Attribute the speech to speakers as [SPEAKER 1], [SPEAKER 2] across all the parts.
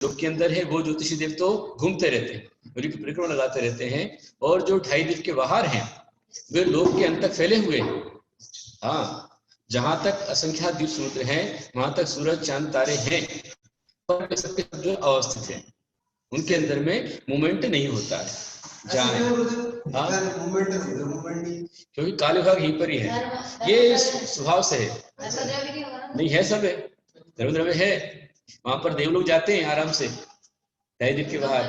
[SPEAKER 1] लोक के अंदर है वो ज्योतिषी देव तो घूमते रहते हैं, उनकी परिक्रमा लगाते रहते हैं, और जो 2.5 द्वीप के बाहर हैं वे लोक के अंत तक फैले हुए हैं। हाँ, जहां तक असंख्यात द्वीप समुद्र हैं वहां तक सूरज चांद तारे हैं, पर सबके सब जो अवस्थित हैं उनके अंदर में मूवमेंट नहीं होता है। क्योंकि काले भाग यहीं पर ही है, ये स्वभाव से है, नहीं है, सब है, द्रव्य द्रव्य है। वहां पर देव लोग जाते हैं आराम से 2.5 द्वीप के बाहर,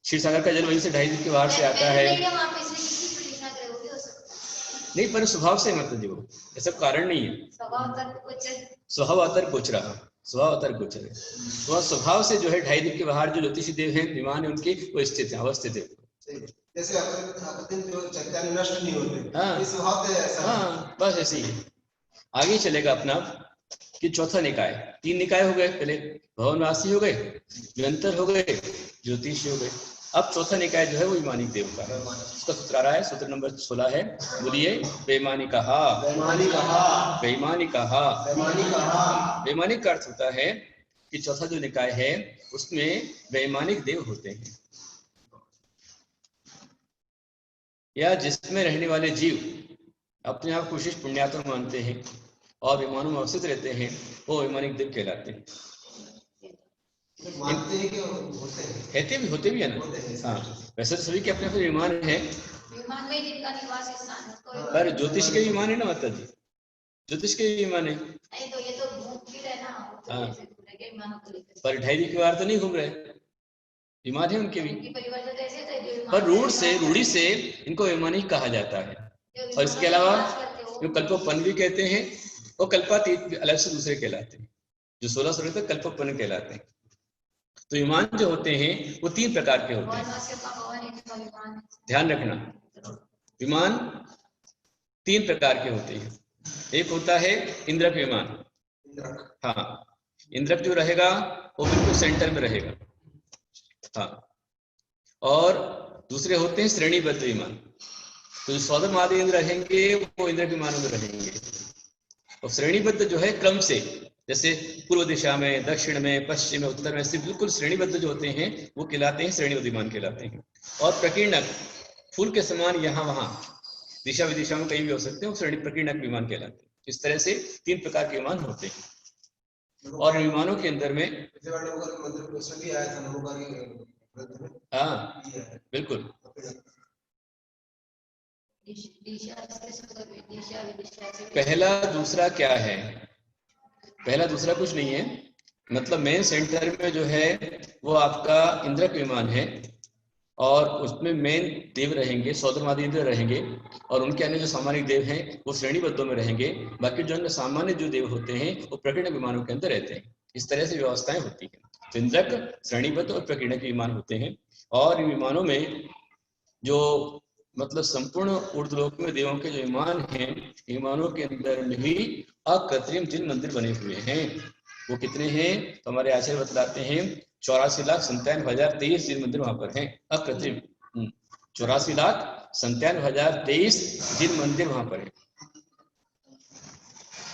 [SPEAKER 1] क्षीर सागर का जल वहीं से 2.5 द्वीप के बाहर से आता है। नहीं, पर स्वभाव से मत देखो, ऐसा कारण नहीं है, स्वभाव अतर गोचरा, स्वभाव अतर गोचर है, तो स्वभाव से जो है 2.5 द्वीप के बाहर जो ज्योतिषी देव हैं, विमान है उनके, वो स्थित है, अवस्थित है।
[SPEAKER 2] जैसे जो चैतन्य नष्ट नहीं होते,
[SPEAKER 1] हाँ,
[SPEAKER 2] स्वभाव से ऐसा।
[SPEAKER 1] हाँ, बस ऐसे ही है। आगे चलेगा अपना कि चौथा निकाय, 3 निकाय हो गए, पहले भवनवासी हो गए, निरंतर हो गए, ज्योतिष हो गए। अब चौथा निकाय जो है वो वैमानिक देव का है। उसका सूत्र आ रहा है, सूत्र नंबर 16 है, बोलिए। वैमानिक वैमानिक का अर्थ होता है कि चौथा जो निकाय है उसमें वैमानिक देव होते हैं, या जिसमें रहने वाले जीव अपने आप को विशेष पुण्यात्मा मानते हैं और विमानों में अवस्थित रहते हैं, वो वैमानिक देव कहलाते हैं।
[SPEAKER 2] मानते हैं कि
[SPEAKER 1] होते भी है ना। हाँ, वैसे तो सभी के अपने अपने विमान है,
[SPEAKER 3] विमान में जिनका निवास स्थान है,
[SPEAKER 1] पर ज्योतिष के विमान है ना माता जी, ज्योतिष के विमान है।
[SPEAKER 3] नहीं तो ये तो घूम फिर है ना।
[SPEAKER 1] हाँ, पर 2.5 द्वीप के बाहर तो नहीं घूम रहे, विमान है उनके भी, पर रूढ़ी से इनको वैमानिक कहा जाता है। और इसके अलावा जो कल्पोपन भी कहते हैं, वो कल्पातीत अलग से दूसरे कहलाते हैं, जो 16 स्वर्ग तक कल्पोपन कहलाते हैं। तो विमान जो होते हैं वो 3 प्रकार के होते हैं, ध्यान रखना, विमान 3 प्रकार के होते हैं। एक होता है इंद्रक विमान, हाँ, इंद्रक जो रहेगा वो बिल्कुल सेंटर में रहेगा, हाँ। और दूसरे होते हैं श्रेणीबद्ध विमान, तो जो सौदम आदि इंद्र रहेंगे वो इंद्र विमानों में रहेंगे, और श्रेणीबद्ध जो है क्रम से, जैसे पूर्व दिशा में, दक्षिण में, पश्चिम में, उत्तर में, से बिल्कुल श्रेणीबद्ध जो होते हैं वो कहलाते हैं श्रेणीबद्ध विमान कहलाते हैं। और प्रकीर्णक, फूल के समान यहाँ वहां दिशा विदिशा में कहीं भी हो सकते हैं, वो श्रेणी प्रकीर्णक विमान कहलाते हैं। इस तरह से 3 प्रकार के विमान होते हैं। और विमानों के अंदर में हाँ बिल्कुल, पहला दूसरा क्या है, पहला दूसरा कुछ नहीं है, मतलब मेन सेंटर में जो है वो आपका इंद्रक विमान है, और उसमें मेन देव रहेंगे, सौदमादि इंद्र रहेंगे, और उनके अन्य जो सामान्य देव हैं वो श्रेणीबद्धों में रहेंगे। बाकी जो अन्य सामान्य जो देव होते हैं वो प्रकीर्णक विमानों के अंदर रहते हैं। इस तरह से व्यवस्थाएं होती हैं। तो इंद्रक, श्रेणीबद्ध और प्रकीर्णक विमान होते हैं। और इन विमानों में जो मतलब संपूर्ण ऊर्ध्वलोक में देवों के जो विमान हैं, विमानों के अंदर में ही अकृत्रिम जिन मंदिर बने हुए हैं। वो कितने हैं तो हमारे आचार्य बतलाते हैं 84,97,023 जिन मंदिर वहां पर हैं अकृत्रिम। 84,97,023 जिन मंदिर वहां पर हैं।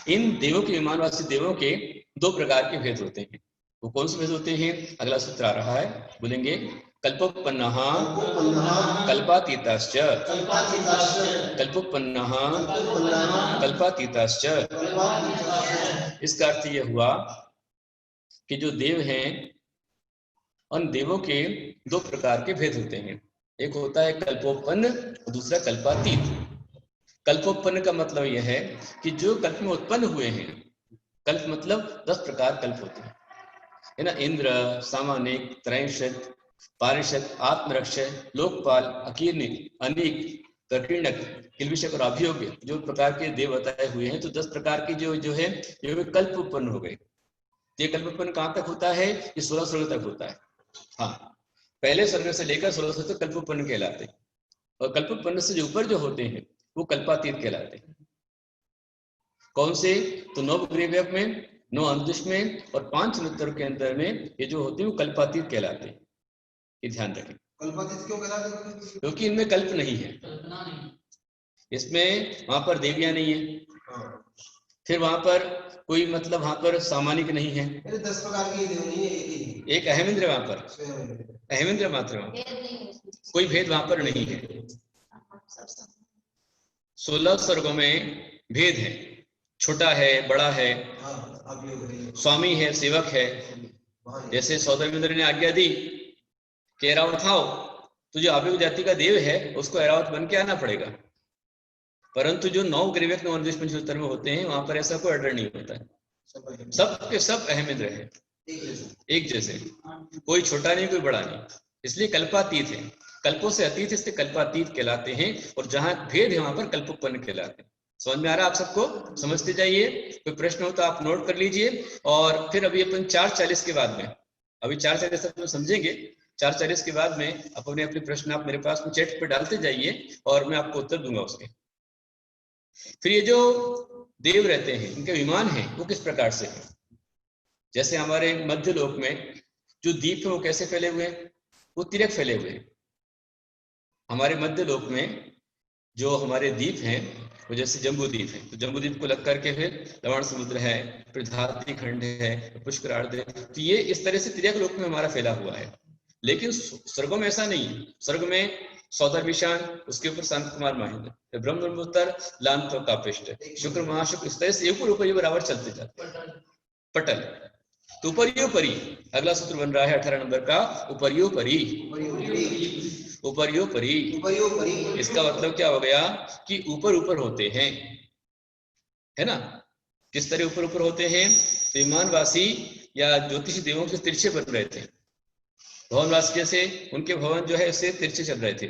[SPEAKER 1] इन देवों के विमानवासी देवों के 2 प्रकार के भेद होते हैं। वो कौन से भेद होते हैं, अगला सूत्र आ रहा है, बोलेंगे। कल्पोपन्नः कल्पातीताश्च, कल्पोपन्नः कल्पातीताश्च। इसका अर्थ यह हुआ कि जो देव हैं उन देवों के 2 प्रकार के भेद होते हैं। एक होता है कल्पोपन्न और दूसरा कल्पातीत। कल्पोपन्न का मतलब यह है कि जो कल्प में उत्पन्न हुए हैं, कल्प मतलब 10 प्रकार कल्प होते हैं, है ना। इंद्र, सामानिक, त्रैंशत, पारिषद, आत्मरक्षक, लोकपाल, अकीर्णि, अनीक, प्रकीर्णक, किल्बिषक और अभियोग्य, जो प्रकार के देव बताए हुए हैं। तो 10 प्रकार के जो है ये कल्प उत्पन्न हो गए। ये कल्प उत्पन्न कहाँ तक होता है, ये 16 स्वर्ग तक होता है। हाँ, पहले स्वर्ग से लेकर 16 स्वर्ग तक कल्प उत्पन्न कहलाते हैं। और कल्प उत्पन्न से जो ऊपर जो होते हैं वो कल्पातीत कहलाते हैं। कौन से, तो 9 ग्रीवक में, 9 अंतरिक्ष में और 5 नक्षत्रों के अंदर में ये जो होते हैं वो कल्पातीत कहलाते हैं। ये ध्यान रखें।
[SPEAKER 2] कल्पातीत क्यों कहलाते हैं?
[SPEAKER 1] क्योंकि इनमें कल्प नहीं है, इसमें वहां पर देवियां नहीं है, फिर वहां पर कोई मतलब वहां पर सामानिक नहीं है,
[SPEAKER 2] ये 10 प्रकार के देव नहीं है, एक ही
[SPEAKER 1] एक अहमिंद्र वहां पर,
[SPEAKER 2] स्वयं।
[SPEAKER 1] अहमिंद्र मात्र वहां,
[SPEAKER 3] भेद नहीं है उसमें।
[SPEAKER 1] कोई भेद वहां पर नहीं है।
[SPEAKER 3] सब सब
[SPEAKER 1] 16 स्वर्गों में भेद है, छोटा है, बड़ा है,
[SPEAKER 2] हाँ, आप योग करिए।
[SPEAKER 1] स्वामी है, सेवक है।
[SPEAKER 2] वहाँ नहीं।
[SPEAKER 1] जैसे सौदामिंद्र ने आज्ञा दी कि ऐरावत आओ, तो जो आवेग जाति का देव है उसको ऐरावत बन के आना पड़ेगा, परंतु जो 9 ग्रीवक 9 अनुदेश पंचोत्तर में होते हैं वहां पर ऐसा कोई ऑर्डर नहीं होता है, सब के सब अहमिंद्र है,
[SPEAKER 2] एक जैसा।
[SPEAKER 1] एक जैसे, कोई छोटा नहीं कोई बड़ा नहीं, इसलिए कल्पातीत है, कल्पों से अतीत इसलिए कल्पातीत कहलाते हैं, और जहां भेद है वहां पर कल्पोत्पन्न कहलाते हैं। समझ में आ रहा आप सबको? समझते जाइए, कोई प्रश्न हो तो आप नोट कर लीजिए। और फिर अभी अपन 4:40 के बाद में, अभी 4:40 तक तो समझेंगे, 4:40 के बाद में अपने अपने प्रश्न आप मेरे पास में चैट पे डालते जाइए और मैं आपको उत्तर दूंगा उसके। फिर ये जो देव रहते हैं इनके विमान हैं वो किस प्रकार से है? जैसे हमारे मध्य लोक में जो द्वीप है वो कैसे फैले हुए हैं? वो तिरक फैले हुए हैं। हमारे मध्य लोक में जो हमारे द्वीप हैं वो जैसे जम्बू द्वीप है, तो जम्बू द्वीप को लग करके फिर लवण समुद्र है, फिर धारती खंड है, पुष्करार्ध है, तो ये इस तरह से तिरक लोक में हमारा फैला हुआ है। लेकिन स्वर्गों में ऐसा नहीं है। स्वर्ग में सौदर्भिशान, उसके ऊपर शांत कुमार महेंद्र, ब्रह्म ब्रह्मोत्तर, लांत कापिष्ट, शुक्र महाशुक्र, इस तरह से ऊपर ऊपर बराबर चलते जाते हैं। पटल तो उपरियोपरि, अगला सूत्र बन रहा है 18 नंबर का, उपरियोपरि, उपरियोपरि। इसका मतलब क्या हो गया कि ऊपर ऊपर होते हैं, है ना? किस तरह ऊपर ऊपर होते हैं? तो विमानवासी या ज्योतिषी देवों के तिरछे बन रहे थे, भवनवासी जैसे उनके भवन जो है उससे तिरछे चल रहे थे,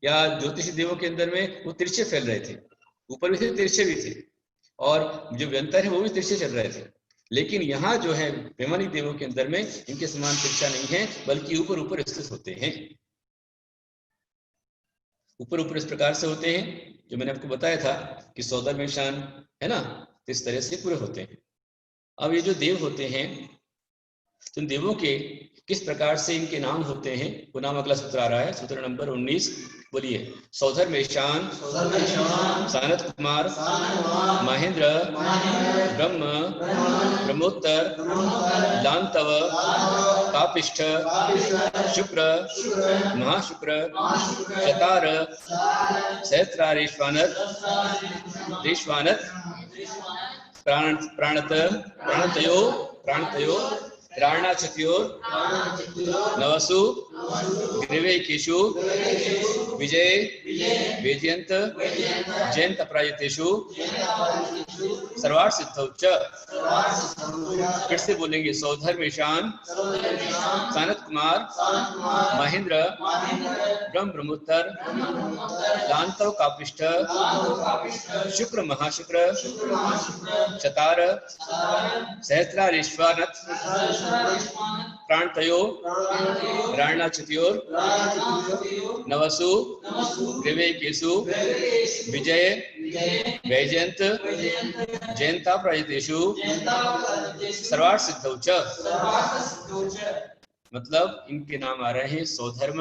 [SPEAKER 1] या ज्योतिषी देवों के अंदर में वो तिरछे फैल रहे थे, ऊपर भी थे तिरछे भी थे, और जो व्यंतर है वो भी तिरछे चल रहे थे। लेकिन यहाँ जो है वैमानिक देवों के अंदर में इनके समान तिरछा नहीं है, बल्कि ऊपर ऊपर स्थित होते हैं, ऊपर ऊपर इस प्रकार से होते हैं जो मैंने आपको बताया था कि सौदर में शान है ना, तो इस तरह से पूरे होते हैं। अब ये जो देव होते हैं तो देवों के किस प्रकार से इनके नाम होते हैं वो नाम अगला सूत्र आ रहा है, सूत्र नंबर 19, बोलिए। सौधर में शान, सानत कुमार, महेंद्र, ब्रह्म, ब्रह्मोत्तर, लांतव, कापिष्ठ, शुक्र, महाशुक्र, शतार, सहस्रारेश्वानत, रेश्वानत, प्राणत, प्राणतयो, प्राणाचत्योर, नवसु, ग्रीवैकेषु, विजय, वेजयंत, जयंत अपराजितेषु, सर्वार्थ सिद्धौ च। फिर से बोलेंगे। सौधर्मेशान, सानत कुमार, महेंद्र, ब्रह्म ब्रह्मोत्तर, लांतव कापिष्ठ, शुक्र महाशुक्र, शतार, सहस्रारेश्वानत, प्राणतयो, प्राणाचत्योर, नवसु, ग्रीवैकेषु, विजय, वैजयंत, जयंतापराजितेषु, सर्वार्थ सिद्धौ च। मतलब इनके नाम आ रहे हैं सौधर्म,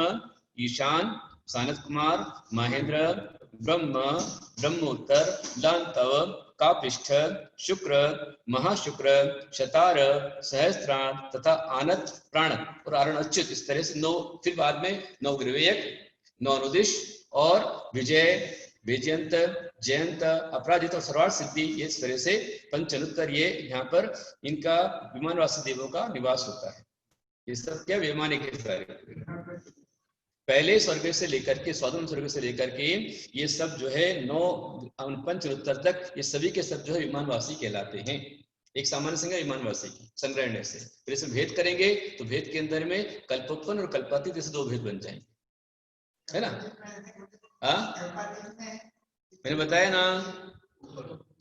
[SPEAKER 1] ईशान, सानत कुमार, महेंद्र, ब्रह्म, ब्रह्मोत्तर, लांतव, कापिष्ठ, शुक्र, महाशुक्र, शतार, सहस्त्राण तथा आनत, प्राणत और आरणच्युत। इस तरह से 9, फिर बाद में 9 ग्रीवयक, 9 अनुदिश और विजय, वेजयंत, जयंत, अपराजित और सर्वार्थ सिद्धि, ये इस तरह से पंचनुत्तर, ये यहाँ पर इनका विमानवासी देवों का निवास होता है। ये सब क्या वैमानिक है। पहले स्वर्ग से लेकर के स्वाधन स्वर्ग से लेकर के ये सब जो है 9 पंचनुत्तर तक ये सभी के सब जो है विमानवासी कहलाते हैं। एक सामान्य संज्ञा विमानवासी की संग्रहण से, फिर इसमें भेद करेंगे तो भेद के अंदर में कल्पोत्पन्न और कल्पातीत ऐसे 2 भेद बन जाएंगे, है ना? मैंने बताया ना,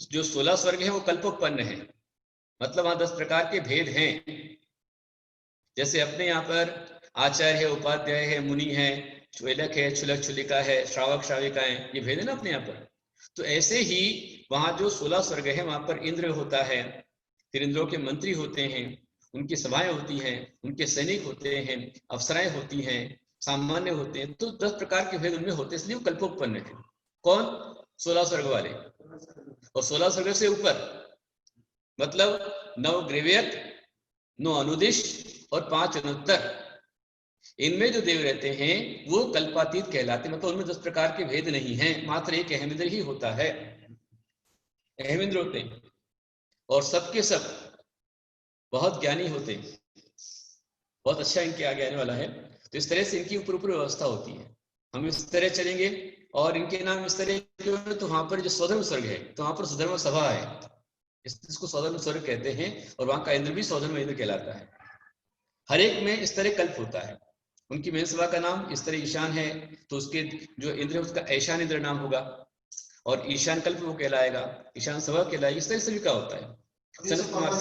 [SPEAKER 1] जो 16 स्वर्ग है वो कल्पोत्पन्न है, मतलब वहां 10 प्रकार के भेद हैं। जैसे अपने यहाँ पर आचार्य है, उपाध्याय है, मुनि है, चुलक है, छुलक छुलिका है, श्रावक श्राविका है, ये भेद है ना अपने यहाँ पर। तो ऐसे ही वहां जो 16 स्वर्ग है वहां पर इंद्र होता है, फिर इंद्रों के मंत्री होते हैं, उनकी सभाएं होती हैं, उनके सैनिक होते हैं, अप्सराएं होती हैं, सामान्य होते हैं, तो 10 प्रकार के भेद उनमें होते हैं, इसलिए वो कल्पोत्पन्न है। कौन? 16 स्वर्ग वाले। और 16 स्वर्ग से ऊपर मतलब 9 ग्रेव्यक, 9 अनुदिश और 5 अनुत्तर, इनमें जो देव रहते हैं वो कल्पातीत कहलाते, मतलब उनमें 10 प्रकार के भेद नहीं हैं, मात्र एक अहमिंद्र ही होता है, अहमिंद्र होते हैं और सबके सब बहुत ज्ञानी होते हैं, बहुत अच्छा इनके आगे आने वाला है। तो इस तरह से इनकी ऊपर ऊपर व्यवस्था होती है। हम इस तरह चलेंगे और इनके नाम इस तरह के, तो वहां पर जो सौधर्म स्वर्ग है तो वहां पर सुधर्म सभा है, इसको सौधर्म स्वर्ग कहते हैं, और वहां का इंद्र भी सौधर्म इंद्र कहलाता है। हर एक में इस तरह कल्प होता है। उनकी मेन सभा का नाम इस तरह ईशान है, तो उसके जो इंद्र है उसका ईशान इंद्र नाम होगा, और ईशान कल्प वो कहलाएगा, ईशान सभा कहलाएगी। इस तरह से भी का होता है। सनत कुमार,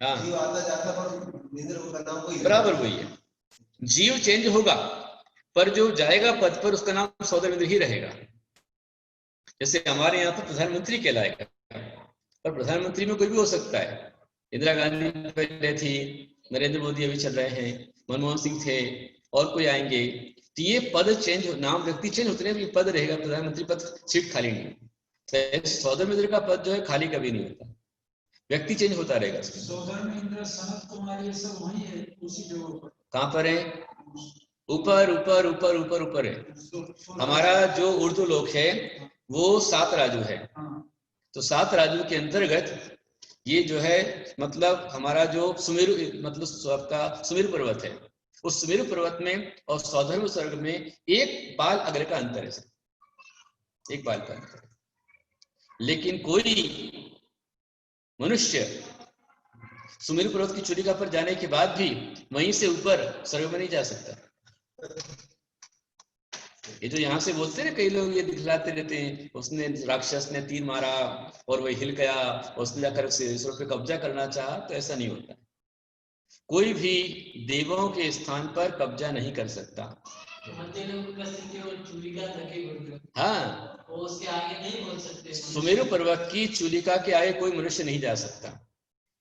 [SPEAKER 1] हाँ
[SPEAKER 2] जीव आता जाता पर इंद्र का नाम वही
[SPEAKER 1] बराबर वही है। जीव चेंज होगा पर जो जाएगा पद पर उसका नाम सौधर्म इंद्र ही रहेगा। जैसे हमारे यहाँ पर प्रधानमंत्री कहलाएगा, पर प्रधानमंत्री में कोई भी हो सकता है। इंदिरा गांधी पहले थी, नरेंद्र मोदी अभी चल रहे हैं, मनमोहन सिंह थे, और कोई आएंगे, तो ये पद चेंज, नाम व्यक्ति चेंज होते हैं, पद रहेगा, प्रधानमंत्री पद सीट खाली नहीं। तो सौधर्म इंद्र का पद जो है खाली कभी नहीं होता, व्यक्ति चेंज होता रहेगा।
[SPEAKER 4] सौधर्म इंद्र, सनत कुमार, ये सब वही है उसी जगह पर।
[SPEAKER 1] कहाँ पर है? ऊपर ऊपर ऊपर ऊपर ऊपर है। हमारा जो उर्दू लोक है वो 7 राजू है, तो 7 राजू के अंतर्गत ये जो है, मतलब हमारा जो सुमेरु, मतलब आपका सुमेरु पर्वत है, उस सुमेरु पर्वत में और सौधर्म स्वर्ग में एक बाल अग्र का अंतर है, एक बाल का अंतर है। लेकिन कोई मनुष्य सुमेरु पर्वत की चूलिका पर जाने के बाद भी वहीं से ऊपर स्वर्ग में नहीं जा सकता। ये जो यहाँ से बोलते हैं ना, कई लोग ये दिखलाते रहते हैं, उसने राक्षस ने तीर मारा और वह हिल गया, उसने जाकर स्वर्ग पे कब्जा करना चाहा, तो ऐसा नहीं होता। कोई भी देवों के स्थान पर कब्जा नहीं कर सकता। हाँ,
[SPEAKER 4] उसके आगे नहीं बोल सकते।
[SPEAKER 1] सुमेरु पर्वत की चूलिका के आगे कोई मनुष्य नहीं जा सकता।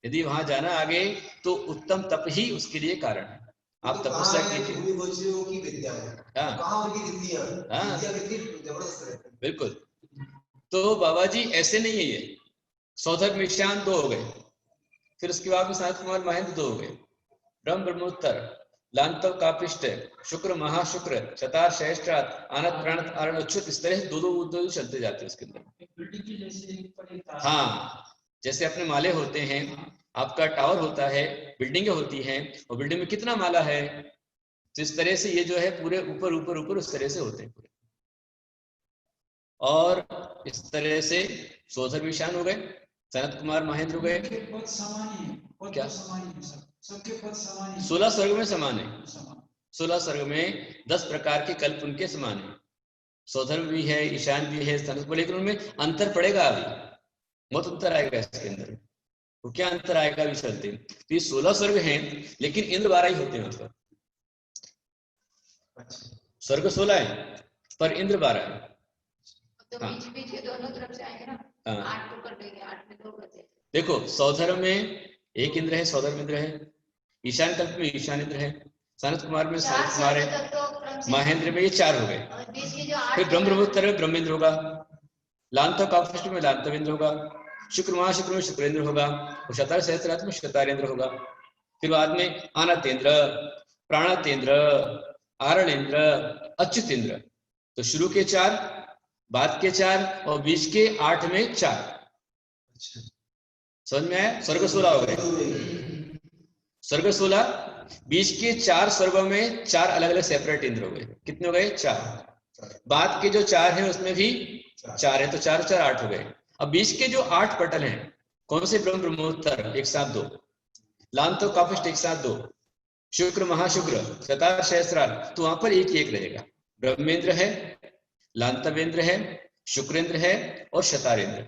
[SPEAKER 1] यदि वहां जाना आगे तो उत्तम तप ही उसके लिए कारण है। आप तपस्या कीजिए। बिल्कुल। तो बाबा जी ऐसे नहीं है, ये सौधर्म ईशान 2 हो गए, फिर उसके बाद सनत कुमार महेंद्र 2 हो गए, ब्रह्म ब्रह्मोत्तर, लांतव कापिष्ट, शुक्र महाशुक्र, शतार सहस्त्रात, आनत प्राणत आरण उच्छुत, इस तरह 2-2 चलते जाते हैं उसके अंदर। हाँ, जैसे अपने माले होते हैं, आपका टावर होता है, बिल्डिंगें होती हैं, और बिल्डिंग में कितना माला है, तो इस तरह से ये जो है पूरे ऊपर ऊपर ऊपर उस तरह से होते हैं पूरे। और इस तरह से सौधर्म ईशान हो गए, सनत कुमार महेंद्र हो गए।
[SPEAKER 4] पद समान है, पद
[SPEAKER 1] क्या?
[SPEAKER 4] समान है, सबके पद समान है।
[SPEAKER 1] 16 स्वर्ग में समान है, 16 स्वर्ग में 10 प्रकार के कल्प उनके समान है। सौधर्म भी है, ईशान भी है, सनत, लेकिन उनमें अंतर पड़ेगा, अभी बहुत अंतर आएगा इसके अंदर। वो क्या अंतर आएगा अभी चलते। तो ये 16 स्वर्ग हैं, लेकिन इंद्र 12 ही होते हैं। मतलब स्वर्ग 16 है पर इंद्र 12 है।
[SPEAKER 3] तो बीच बीच के दोनों तरफ से आएंगे ना।
[SPEAKER 1] हाँ।
[SPEAKER 3] 8 को कर देंगे, 8 में 2 कर देंगे।
[SPEAKER 1] देखो, सौधर्म में एक इंद्र है, सौधर्म इंद्र है, ईशान कल्प में ईशान इंद्र है, सनत कुमार में सनत कुमार है, महेंद्र में ये 4 हो गए। फिर ब्रह्म ब्रह्मोत्तर में ब्रह्मेंद्र होगा, लांतव कापिष्ट में लांतव इंद्र होगा, शुक्र महाशुक्र में शुक्रेंद्र होगा, और शतार सहस्त्रार्थ में शतारेंद्र होगा। फिर बाद में आनतेंद्र, प्राणतेंद्र, आरणेंद्र, अच्युतेंद्र। तो शुरू के 4, बाद के 4, और बीच के 8 में 4। समझ में आया? स्वर्ग 16 हो गए, स्वर्ग 16, बीच के 4 स्वर्गों में 4 अलग अलग सेपरेट इंद्र हो गए। कितने हो गए? 4। बाद के जो 4 हैं उसमें भी 4 है, तो 4 4 8 हो गए। अब बीच के जो 8 पटल हैं, कौन से? ब्रह्म ब्रह्मोत्तर एक साथ 2, लांतव कापिष्ट एक साथ 2, शुक्र महाशुक्र, शतार सहस्त्रार्थ, तो वहां पर एक एक रहेगा। ब्रह्मेंद्र है, लांतवेंद्र है, शुक्रेंद्र है और शतारेंद्र।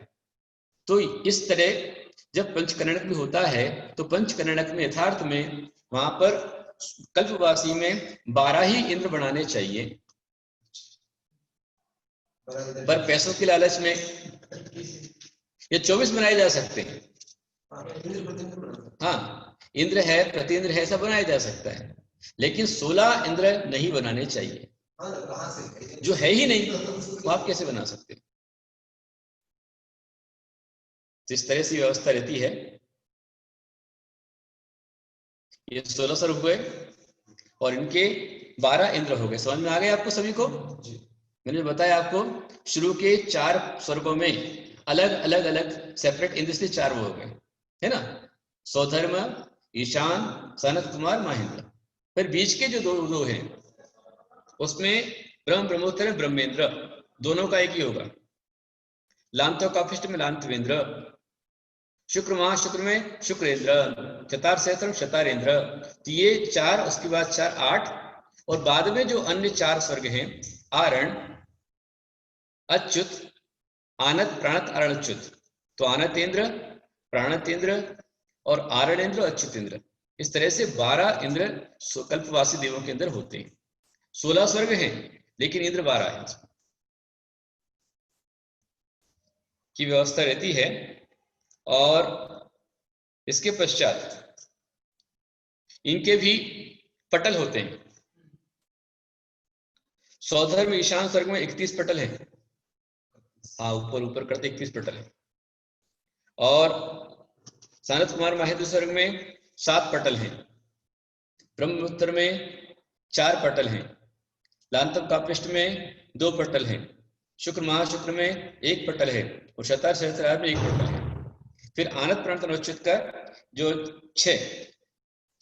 [SPEAKER 1] तो इस तरह जब पंचकर्णक में होता है, तो पंचकर्णक में यथार्थ में वहां पर कल्पवासी में 12 ही इंद्र बनाने चाहिए, पर पैसों के लालच में ये 24 बनाए जा सकते हैं। हाँ, इंद्र है, प्रतिइंद्र है, सब बनाया जा सकता है, लेकिन 16 इंद्र नहीं बनाने चाहिए। जो है ही नहीं वो आप कैसे बना सकते? तो इस तरह से व्यवस्था रहती है। ये 16 स्वर्ग हुए और इनके 12 इंद्र हो गए। समझ में आ गए आपको सभी को? मैंने बताया आपको शुरू के 4 स्वर्गों में अलग अलग अलग सेपरेट इंद्र से 4 वो हो गए, है ना? सौधर्म, ईशान, सनत कुमार, महेंद्र। फिर बीच के जो दो हैं उसमें ब्रह्म, ब्रह्मोत्तर, ब्रह्मेंद्र, दोनों का एक ही होगा। लांतो कापिष्ट में लांतवेंद्र, शुक्र महाशुक्र में शुक्रेंद्र, चतार सहस्त्र शतारेंद्र। तो ये 4, उसके बाद 4 8, और बाद में जो अन्य 4 स्वर्ग हैं आरण, अच्युत, आनत, प्राणत, अरणच्युत। तो आनतेंद्र, प्राणतेंद्र और आरणेंद्र, अच्युतेंद्र, इस तरह से 12 इंद्र कल्पवासी देवों के अंदर होते हैं। 16 स्वर्ग हैं लेकिन इंद्र 12 है की व्यवस्था रहती है। और इसके पश्चात इनके भी पटल होते हैं। सौधर्म ईशान स्वर्ग में 31 पटल है। हाँ, ऊपर ऊपर करते 31 पटल है। और सनत कुमार महेंद्र स्वर्ग में 7 पटल हैं। ब्रह्मोत्तर में 4 पटल हैं। लांतम कापिष्ट में 2 पटल हैं। शुक्र महाशुक्र में 1 पटल है और शतार सहस्त्रार में 1 पटल है। फिर आनत प्राणत अच्युत का जो 6,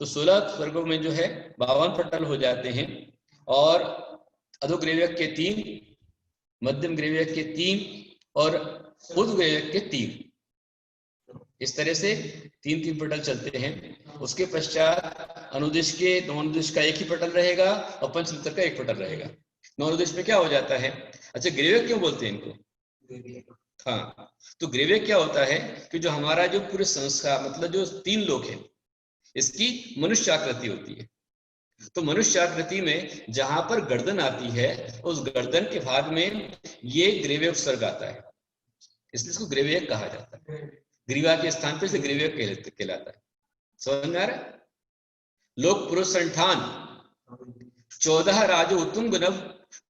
[SPEAKER 1] तो 16 स्वर्गों में जो है 52 पटल हो जाते हैं। और अधोग्रीवक के 3, मध्यम ग्रीवक के 3 और ऊर्ध्वग्रीवक के 3, इस तरह से 3-3 पटल चलते हैं। उसके पश्चात अनुदेश के 9 अनुदेश का 1 ही पटल रहेगा और पंचतंत्र का 1 पटल रहेगा। 9 अनुदेश में क्या हो जाता है? अच्छा, ग्रीवक क्यों बोलते हैं इनको? हाँ, तो ग्रीवक क्या होता है कि जो हमारा जो पूरे संस्कार मतलब जो 3 लोक है इसकी मनुष्य आकृति होती है। तो मनुष्य आकृति में जहां पर गर्दन आती है उस गर्दन के भाग में ये ग्रीवक स्वर्ग आता है, इसलिए इसको ग्रीवक कहा जाता है। ग्रीवा के स्थान पर से ग्रीवक कहलाता है। समझ में आ रहा है? लोक पुरुष संठान 14 राजो उत्तुंग नव,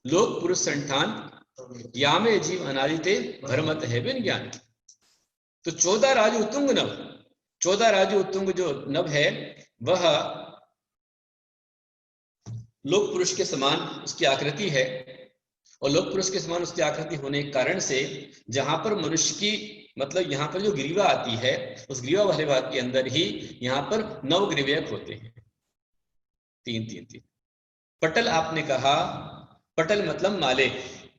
[SPEAKER 1] लोक पुरुष संठान यामे जीव अनादिते भरमत है बिन ज्ञान। तो 14 राजु उत्तुंग नव, 14 राजु उत्तुंग जो नव है वह लोक पुरुष के समान उसकी आकृति है। और लोक पुरुष के समान उसकी आकृति होने के कारण से जहां पर मनुष्य की मतलब यहाँ पर जो ग्रीवा आती है उस ग्रीवा वाले भाग के अंदर ही यहाँ पर 9 ग्रीवक होते हैं। 3-3-3 पटल। आपने कहा पटल मतलब माले,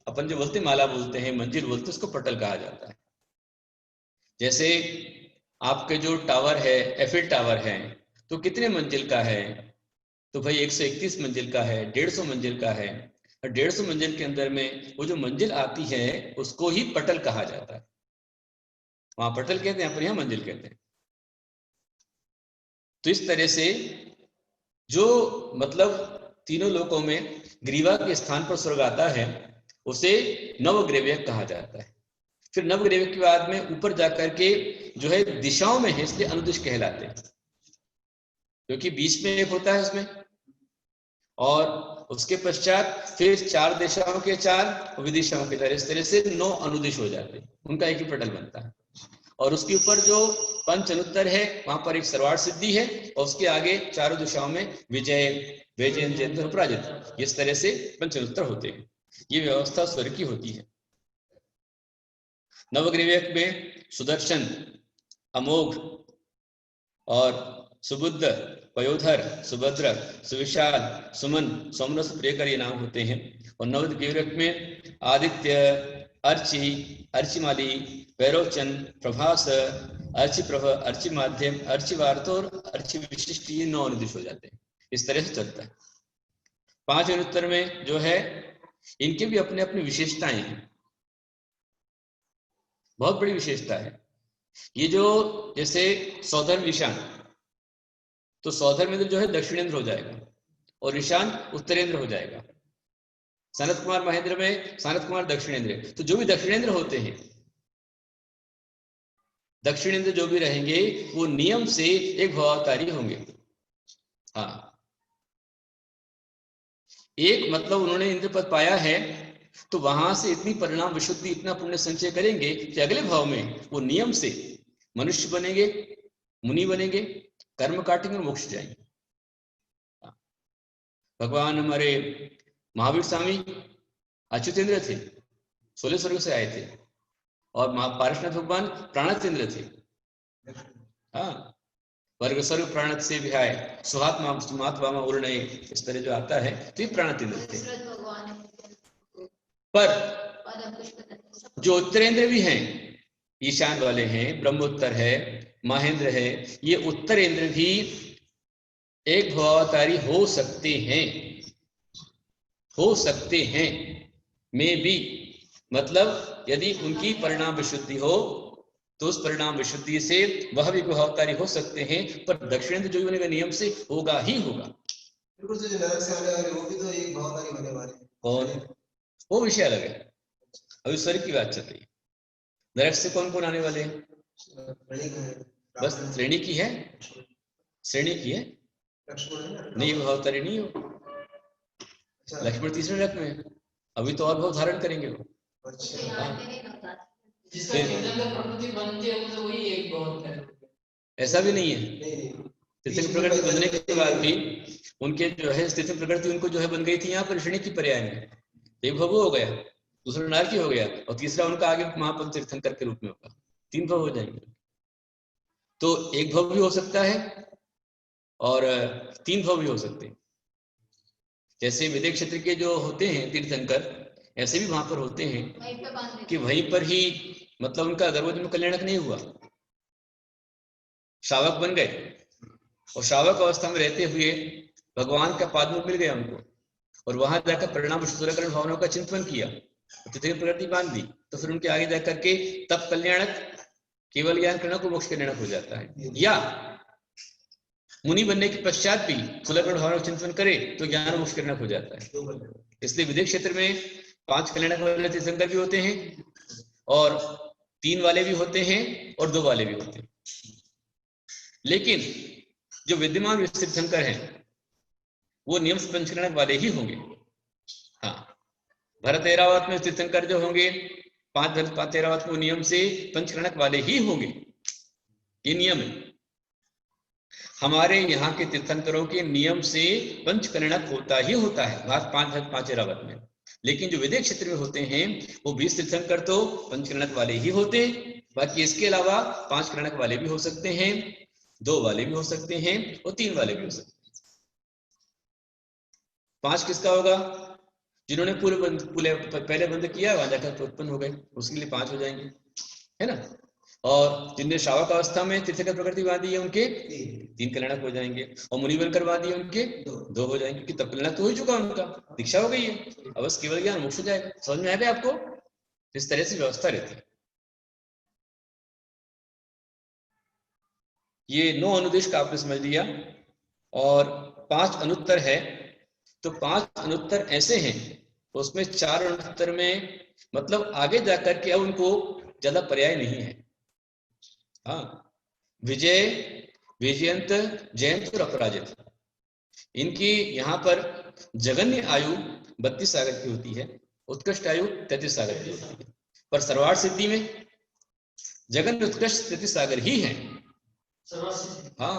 [SPEAKER 1] अपन जो बोलते माला बोलते हैं, मंजिल बोलते हैं, उसको पटल कहा जाता है। जैसे आपके जो टावर है, एफिल टावर है, तो कितने मंजिल का है? तो भाई 131 मंजिल का है, 150 मंजिल का है। और 150 मंजिल के अंदर में वो जो मंजिल आती है उसको ही पटल कहा जाता है। वहां पटल कहते हैं, पर यहाँ मंजिल कहते हैं। तो इस तरह से जो मतलब तीनों लोकों में ग्रीवा के स्थान पर स्वर्ग आता है उसे नवग्रीवक कहा जाता है। फिर नवग्रीवक के बाद में ऊपर जाकर के जो है दिशाओं में है, इसलिए अनुदिश कहलाते हैं, क्योंकि बीच में एक होता है उसमें। और उसके पश्चात फिर 4 दिशाओं के 4 विदिशाओं के 4, इस तरह से 9 अनुदिश हो जाते हैं, उनका एक ही पटल बनता है। और उसके ऊपर जो पंच अनुत्तर है वहां पर एक सर्वार्थ सिद्धि है और उसके आगे चारों दिशाओं में विजय, वैजयंत, अपराजित, इस तरह से पंच अनुत्तर होते हैं। ये व्यवस्था स्वर्ग की होती है। नवग्रीवक में सुदर्शन, अमोघ और सुबुद्ध, पयोधर, सुभद्र, सुविशाल, सुमन, सोमरस, प्रियकर ये नाम होते हैं। और नवग्रीवक में आदित्य, अर्ची, अर्चिमाली, वैरोचन, प्रभास, अर्चिप्रभ, अर्चि माध्यम, अर्चिवार्त और अर्चि विशिष्ट, ये 9 अनुदिश हो जाते हैं। इस तरह से चलता है। 5 अनुत्तर में जो है इनके भी अपने अपनी विशेषताएं हैं, बहुत बड़ी विशेषता है। ये जो जैसे सौधर्म ईशान, तो सौधर्म इंद्र जो है दक्षिणेंद्र हो जाएगा और ईशान उत्तरेंद्र हो जाएगा। सनत कुमार महेंद्र में सनत कुमार दक्षिणेंद्र, तो जो भी दक्षिणेंद्र होते हैं, दक्षिणेंद्र जो भी रहेंगे वो नियम से एक भवावतारी होंगे। हाँ, एक मतलब उन्होंने इंद्र पद पाया है तो वहां से इतनी परिणाम विशुद्धि, इतना पुण्य संचय करेंगे कि अगले भाव में वो नियम से मनुष्य बनेंगे, मुनि बनेंगे, कर्म काटेंगे और मोक्ष जाएंगे। भगवान हमारे महावीर स्वामी अच्युतेंद्र थे, 16 स्वर्ग से आए थे, और पार्श्वनाथ भगवान प्राणतेंद्र थे। हाँ, वर्ग स्वर्ग प्राणत से विहाय सुहात्मा उर्णय, इस तरह जो आता है तो ये प्राणतेंद्र थे। पर जो उत्तरेंद्र भी हैं, ईशान वाले हैं, ब्रह्मोत्तर है, महेंद्र है, ये उत्तरेंद्र भी एक भवावतारी हो सकते हैं में भी। मतलब यदि उनकी परिणाम विशुद्धि हो तो उस परिणाम विशुद्धि से वह भी भवावतारी हो सकते हैं, पर दक्षिणेंद्र जो होने का नियम से होगा ही होगा।
[SPEAKER 2] बिल्कुल, जो नरक से आने वाले वो भी तो एक भवावतारी होने वाले हैं।
[SPEAKER 1] और वो विषय अलग है, अभी स्वर्ग की बात चल रही है। नरक से कौन कौन आने वाले हैं? बस श्रेणी की है, श्रेणी की है, नहीं भवावतारी नहीं हो। लक्ष्मण तीसरे नरक में है, अभी तो और भाव धारण करेंगे वो।
[SPEAKER 4] जिसका तीर्थंकर प्रकृति बनती है वो तो वही एक बहुत है।
[SPEAKER 1] ऐसा भी नहीं है, तीर्थंकर प्रकृति बनने के बाद भी उनके जो है तीर्थंकर प्रकृति उनको जो है बन गई थी यहाँ पर श्रेणी की पर्याय में। एक भव हो गया, दूसरा नारकी हो गया, और तीसरा उनका आगे महापद तीर्थंकर के रूप में होगा। 3 भव हो जाएंगे। तो एक भव भी हो सकता है और 3 भव भी हो सकते हैं। जैसे विदेश क्षेत्र के जो होते हैं तीर्थंकर, ऐसे भी वहां पर होते हैं कि वहीं पर ही मतलब उनका गर्भोदय में कल्याणक नहीं हुआ, श्रावक बन गए, और श्रावक अवस्था में रहते हुए भगवान का पादमुख मिल गया उनको, और वहां जाकर परिणाम सूर्यकरण भावनाओं का चिंतन किया, तीर्थंकर प्रकृति बांध दी, तो फिर उनके आगे जाकर के तब कल्याणक केवल ज्ञान करना को मोक्ष कल्याणक हो जाता है। या मुनि बनने के पश्चात भी सूर्यकरण भावना का चिंतन करे तो ज्ञान मोक्ष कल्याणक हो जाता है। इसलिए विदेश क्षेत्र में 5 कल्याणक वाले तीर्थंकर भी होते हैं, और 3 वाले भी होते हैं, और 2 वाले भी होते हैं। लेकिन जो विद्यमान तीर्थंकर हैं वो नियम से पंचकल्याणक वाले ही होंगे। हाँ, भरत ऐरावत में तीर्थंकर जो होंगे 5 ऐरावत में नियम से पंचकल्याणक वाले ही होंगे, ये नियम है। हमारे यहाँ के तीर्थंकरों के नियम से पंचकल्याणक होता ही होता है 5 ऐरावत में। लेकिन जो विदेश क्षेत्र में होते हैं वो 20 तीर्थंकर तो पंचकल्याणक वाले ही होते हैं, बाकी इसके अलावा 5 कल्याणक वाले भी हो सकते हैं, 2 वाले भी हो सकते हैं, और 3 वाले भी हो सकते हैं। 5 किसका होगा? जिन्होंने पहले बंद किया वहां जाकर उत्पन्न हो गए, उसके लिए 5 हो जाएंगे, है ना। और जिनने श्रावक अवस्था में तीर्थंकर प्रकृति बांधी है उनके 3 कल्याणक हो जाएंगे, और मुनि बनकर बांधी है उनके 2 हो जाएंगे, क्योंकि तब कल्याणक तो हो ही चुका, उनका दीक्षा हो गई है, अब बस केवल ज्ञान मोक्ष हो जाएगा। समझ में आएगा आपको? इस तरह से व्यवस्था रहती है। ये 9 अनुदेश का आपने समझ लिया, और 5 अनुत्तर है, तो 5 अनुत्तर ऐसे हैं, उसमें 4 अनुत्तर में मतलब आगे जाकर के अब उनको ज्यादा पर्याय नहीं है। हाँ, विजय, विजयंत, जयंत और अपराजित, इनकी यहाँ पर जगन्य आयु 32 सागर की होती है, उत्कृष्ट आयु 33 सागर की होती है, पर सर्वार्थ सिद्धि में जगन्य उत्कृष्ट 33 सागर ही है। हाँ,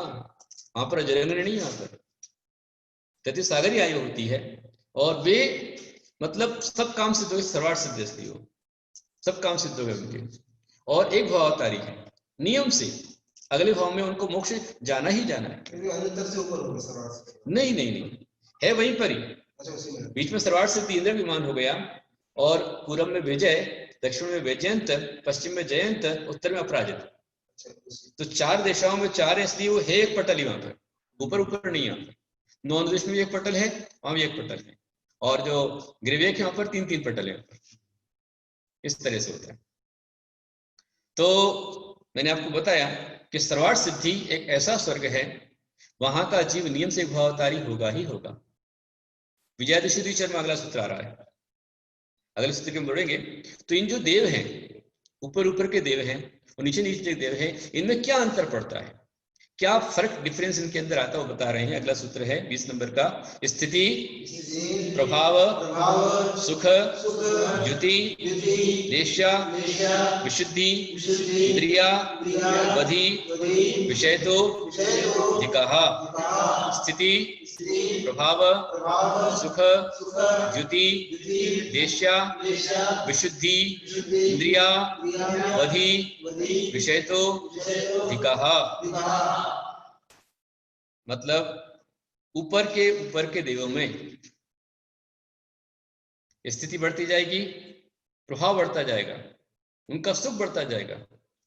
[SPEAKER 1] वहां पर जगन्य नहीं, यहाँ पर 33 सागर ही आयु होती है, और वे मतलब सब काम सिद्ध हो, सर्वार्थ सिद्धि हो, सब काम सिद्ध हो गए उनके, और एक भवावतारी है नियम से, अगले भाव में उनको मोक्ष जाना ही जाना है।
[SPEAKER 2] अनुत्तर से ऊपर होगा सर्वार्थ? नहीं
[SPEAKER 1] नहीं नहीं नहीं, है वहीं पर ही।
[SPEAKER 2] अच्छा, उसी में
[SPEAKER 1] बीच में सर्वार्थ सिद्धि इंद्र विमान हो गया, और पूरब में विजय, दक्षिण में वैजयंत, पश्चिम में जयंत, उत्तर में अपराजित। तो 4 दिशाओं में 4 है, इसलिए वो है एक पटल ही वहां पर, ऊपर ऊपर नहीं आता। 9 अनुदेश में भी एक पटल है, वहां भी एक पटल है, और जो गिरिवेक है वहां पर 3-3 पटल है, इस तरह से होता है। तो मैंने आपको बताया कि सर्वार्थ सिद्धि एक ऐसा स्वर्ग है, वहां का जीव नियम से भवावतारी होगा ही होगा। विजयादशुद्धि चरण अगला सूत्र आ रहा है, अगले सूत्र के बढ़ेंगे। तो इन जो देव हैं, ऊपर ऊपर के देव हैं और नीचे नीचे के देव हैं, इनमें क्या अंतर पड़ता है? क्या फर्क डिफरेंस इनके अंदर आता है वो बता रहे हैं। अगला सूत्र है 20 नंबर का, स्थिति, प्रभाव, सुख, द्युति, लेश्या, विशुद्धि, इंद्रिया, बधि, विषयतो, धिकः। स्थिति, प्रभाव, सुख, द्युति, लेश्या, विशुद्धि, इंद्रिया, बधि, विषयतो, धिकः। मतलब ऊपर के देवों में स्थिति बढ़ती जाएगी, प्रभाव बढ़ता जाएगा, उनका सुख बढ़ता जाएगा,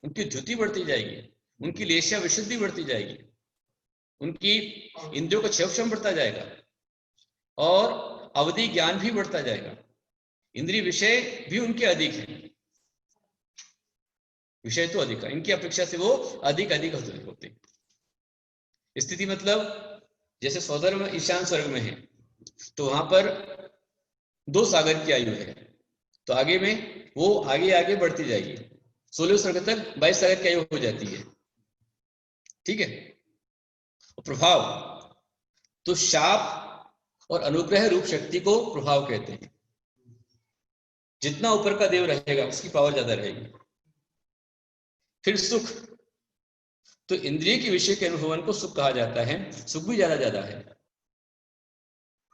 [SPEAKER 1] उनकी द्युति बढ़ती जाएगी, उनकी लेश्या विशुद्धि बढ़ती जाएगी, उनकी इंद्रियों का क्षयक्षम बढ़ता जाएगा और अवधि ज्ञान भी बढ़ता जाएगा। इंद्रिय विषय भी उनके अधिक हैं, विषय तो अधिक है, इनकी अपेक्षा से वो अधिक अधिक होते। स्थिति मतलब जैसे सौदर में ईशान स्वर्ग में है तो वहां पर 2 सागर की आयु है, तो आगे में वो आगे आगे बढ़ती जाएगी, 16वें स्वर्ग तक 22 सागर की आयु हो जाती है। ठीक है। प्रभाव तो शाप और अनुग्रह रूप शक्ति को प्रभाव कहते हैं। जितना ऊपर का देव रहेगा उसकी पावर ज्यादा रहेगी। फिर सुख तो इंद्रिय के विषय के अनुभवन को सुख कहा जाता है, सुख भी ज्यादा है।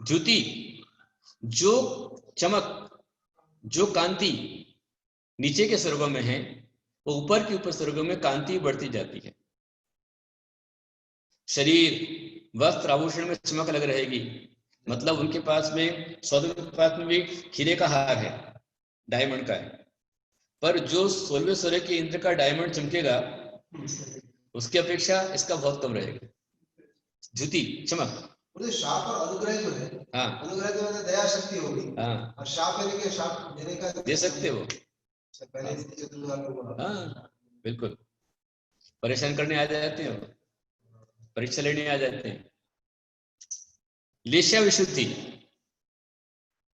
[SPEAKER 1] द्युति जो चमक, जो कांति नीचे के स्वर्गों में है वो ऊपर के स्वर्गों में कांति बढ़ती जाती है। शरीर, वस्त्र, आभूषण में चमक अलग रहेगी, मतलब उनके पास में सौदे के पास में भी हीरे का हार है, डायमंड का है, पर जो 16वें स्वर्ग के इंद्र का डायमंड चमकेगा उसकी अपेक्षा इसका बहुत कम रहेगा। द्युति चमक,
[SPEAKER 2] शाप और अनुग्रह जो है,
[SPEAKER 1] हाँ,
[SPEAKER 2] अनुग्रह तो मतलब दया शक्ति होगी, हाँ, और शाप यानी कि शाप देने का
[SPEAKER 1] दे सकते हो।
[SPEAKER 2] पहले चतुर्थ,
[SPEAKER 1] हाँ बिल्कुल, परेशान करने आ जाते हैं, परीक्षा लेने आ जाते हैं। लेश्या विशुद्धि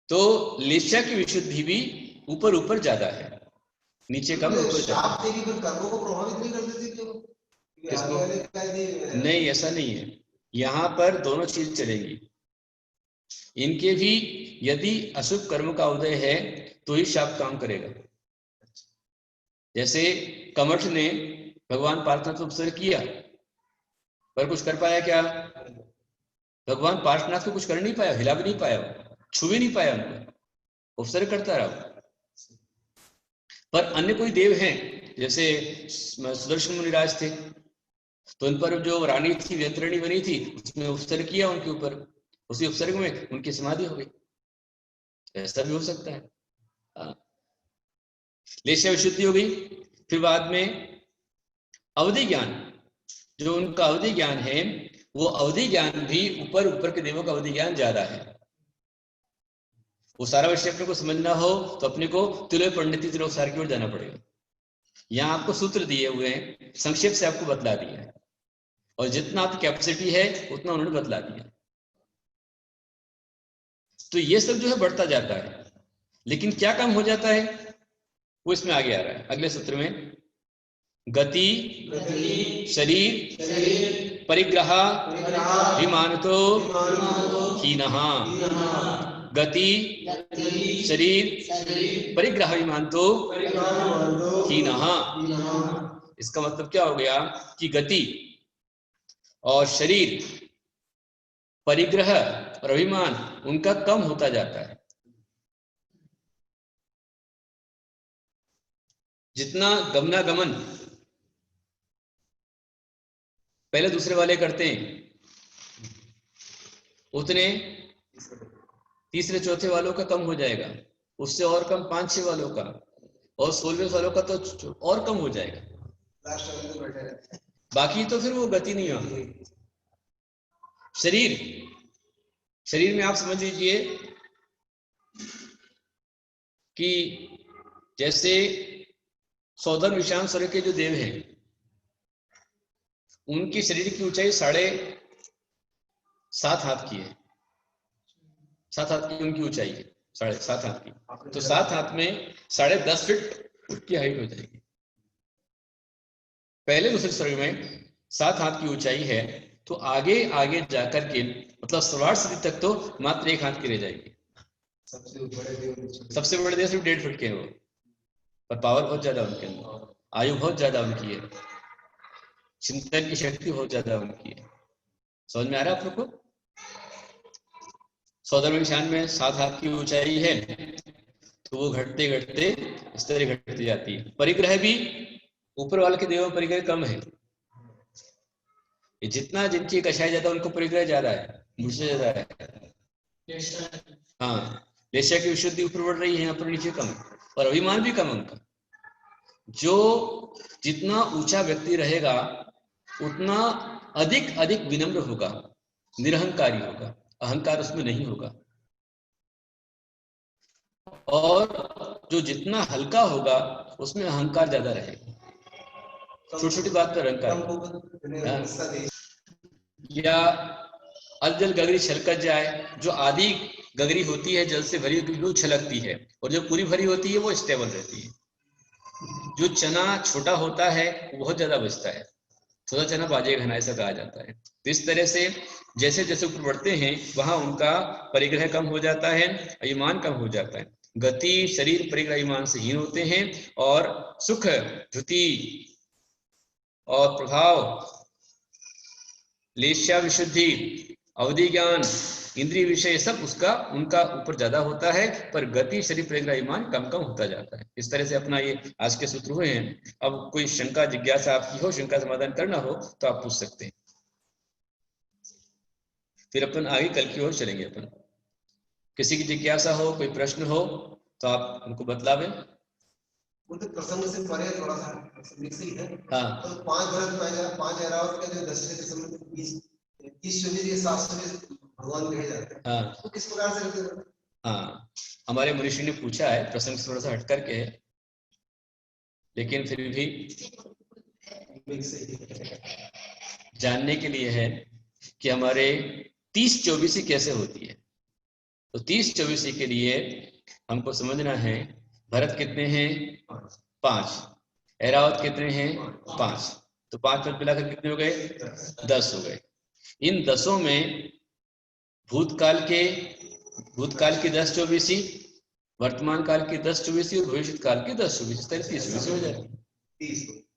[SPEAKER 1] तो लेश्या की विशुद्धि भी ऊपर ज्यादा है, नीचे कम, ऊपर
[SPEAKER 2] शाप देगी पर कर्मों को प्रभावित नहीं कर देती क्यों?
[SPEAKER 1] नहीं, ऐसा नहीं है, यहां पर दोनों चीज चलेंगी। इनके भी यदि अशुभ कर्म का उदय है तो ही शाप काम करेगा। जैसे कमठ ने भगवान पार्शनाथ को उपसर्ग किया पर कुछ कर पाया क्या? भगवान पार्शनाथ को कुछ कर नहीं पाया, हिला भी नहीं पाया, छू भी नहीं पाया, उनको उपसर्ग करता रहा। पर अन्य कोई देव हैं, जैसे सुदर्शन मुनिराज थे, तो उन पर जो रानी थी, व्यंतरणी बनी थी, उसमें उपसर्ग किया उनके ऊपर, उसी उपसर्ग में उनकी समाधि हो गई। ऐसा भी हो सकता है। लेश्या विशुद्धि हो गई। फिर बाद में अवधि ज्ञान, जो उनका अवधि ज्ञान है, वो अवधि ज्ञान भी ऊपर के देवों का अवधि ज्ञान ज्यादा है। वो सारा विषय अपने को समझना हो तो अपने को तिलोय पंडिती तिलोसार की ओर जाना पड़ेगा। यहाँ आपको सूत्र दिए हुए हैं, संक्षेप से आपको बतला दिया है, और जितना आपकी कैपेसिटी है उतना उन्होंने बतला दिया। तो ये सब जो है बढ़ता जाता है, लेकिन क्या काम हो जाता है वो इसमें आगे आ रहा है अगले सूत्र में। गति, शरीर, परिग्रह, विमानतो, हीनः। गति, शरीर, परिग्रह, विमानतो, हीनः। इसका मतलब क्या हो गया कि गति और शरीर, परिग्रह और अभिमान उनका कम होता जाता है। जितना गमनागमन पहले दूसरे वाले करते हैं, उतने तीसरे चौथे वालों का कम हो जाएगा, उससे और कम 5-6 वालों का, और 16वें वालों का तो और कम हो जाएगा। बाकी तो फिर वो गति नहीं होगी। शरीर में आप समझ लीजिए कि जैसे सौदर ईशान स्वर्ग के जो देव हैं, उनकी शरीर की ऊंचाई 7.5 हाथ की है। 7 हाथ की उनकी ऊंचाई है, 7.5 हाथ की, तो 7 हाथ में 10.5 फीट की हाइट हो जाएगी। पहले दूसरे स्वर्ग में 7 हाथ की ऊंचाई है तो आगे आगे जाकर के मतलब सर्वार्थ सिद्धि तक तो मात्र 1 हाथ की रह जाएगी।
[SPEAKER 2] सबसे बड़े देव
[SPEAKER 1] सबसे बड़े देव सिर्फ 1.5 फुट के हैं वो, पर पावर बहुत ज्यादा उनके अंदर, आयु बहुत ज्यादा उनकी है, चिंतन की शक्ति बहुत ज्यादा उनकी है। समझ में आ रहा है आप लोग को? 14वें निशान में 7 हाथ की ऊंचाई है तो वो घटते घटते इस तरह घटती जाती है। परिग्रह भी ऊपर वाले के देवों परिग्रह कम है, ये जितना जिनकी कषाय ज्यादा उनको परिग्रह ज्यादा है, मुझसे ज्यादा है। हाँ, लेशा की विशुद्धि ऊपर बढ़ रही है, यहाँ पर नीचे कम है और अभिमान भी कम है उनका। जो जितना ऊंचा व्यक्ति रहेगा उतना अधिक अधिक विनम्र होगा, निरहंकारी होगा, अहंकार उसमें नहीं होगा। और जो जितना हल्का होगा उसमें अहंकार ज्यादा रहेगा, छोटी छोटी बात पर अहंकार। या अजल गगरी छलकत जाए, जो आधी गगरी होती है जल से भरी हुई छलकती है और जो पूरी भरी होती है वो स्टेबल रहती है। जो चना छोटा होता है वो बहुत ज्यादा बचता है, छोटा चना बाजे घना ऐसा कहा जाता है। तो इस तरह से जैसे जैसे ऊपर बढ़ते हैं वहां उनका परिग्रह कम हो जाता है, अभिमान कम हो जाता है। गति शरीर परिग्रह अभिमान से हीन होते हैं और सुख धुति और प्रभाव लेशा विशुद्धि अवधि ज्ञान इंद्रिय विषय सब उसका उनका ऊपर ज्यादा होता है, पर गति शरीर परिग्रह अभिमान कम कम होता जाता है। इस तरह से अपना ये आज के सूत्र हुए हैं। अब कोई शंका जिज्ञासा आपकी हो, शंका समाधान करना हो तो आप पूछ सकते हैं, फिर अपन आगे कल की ओर चलेंगे। अपन किसी की जिज्ञासा हो, कोई प्रश्न हो तो आप उनको बतलावें।
[SPEAKER 2] वो तो प्रसंग से परे थोड़ा सा मिक्स ही है।
[SPEAKER 1] हाँ,
[SPEAKER 2] तो 5 भरत 5 ऐरावत के जो दशरथ के समय 30 चौबीस ये 700 भगवान कहे जाते हैं।
[SPEAKER 1] हाँ,
[SPEAKER 2] तो किस प्रकार से रहते हैं?
[SPEAKER 1] हाँ, हमारे मनीषी ने पूछा है, प्रसंग से थोड़ा सा हट करके है लेकिन फिर भी
[SPEAKER 2] मिक्स ही है।
[SPEAKER 1] जानने के लिए है कि हमारे 30-24 कैसे होती है। तो 30-24 के लिए हमको समझना है भरत कितने हैं? 5। ऐरावत कितने हैं? 5। तो 5 में मिलाकर कितने हो गए? 10 हो गए। इन 10 में भूतकाल की 10-24, वर्तमान काल की 10-24 और भविष्य काल की 10-24, इस तरह 30-24 हो जाती है।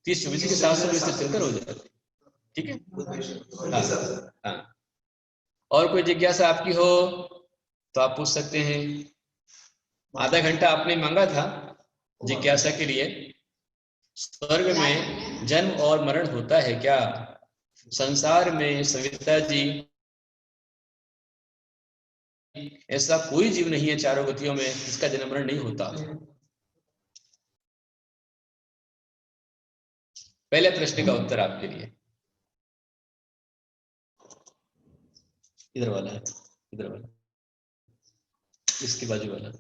[SPEAKER 1] 30-24 के 720 चलकर हो जाती है। ठीक है। हाँ, हाँ। और कोई जिज्ञासा आपकी हो तो आप पूछ सकते हैं। आधा घंटा आपने मांगा था जिज्ञासा के लिए। स्वर्ग में जन्म और मरण होता है क्या? संसार में सविता जी ऐसा कोई जीव नहीं है चारों गतियों में जिसका जन्म मरण नहीं होता। पहले प्रश्न का उत्तर आपके लिए, इधर वाला है, इधर वाला, इसके बाजू वाला।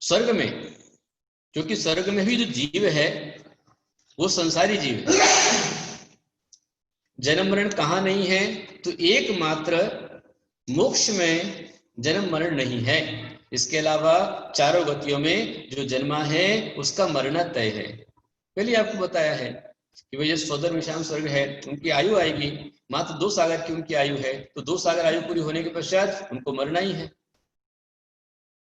[SPEAKER 1] स्वर्ग में, क्योंकि स्वर्ग में भी जो जीव है वो संसारी जीव है, जन्म मरण कहाँ नहीं है? तो एकमात्र मोक्ष में जन्म मरण नहीं है। इसके अलावा चारों गतियों में जो जन्मा है उसका मरना तय है। पहले आपको बताया है कि भाई जो 14 विषाम स्वर्ग है उनकी आयु आएगी, मात्र 2 सागर की उनकी आयु है, तो 2 सागर आयु पूरी होने के पश्चात उनको मरना ही है।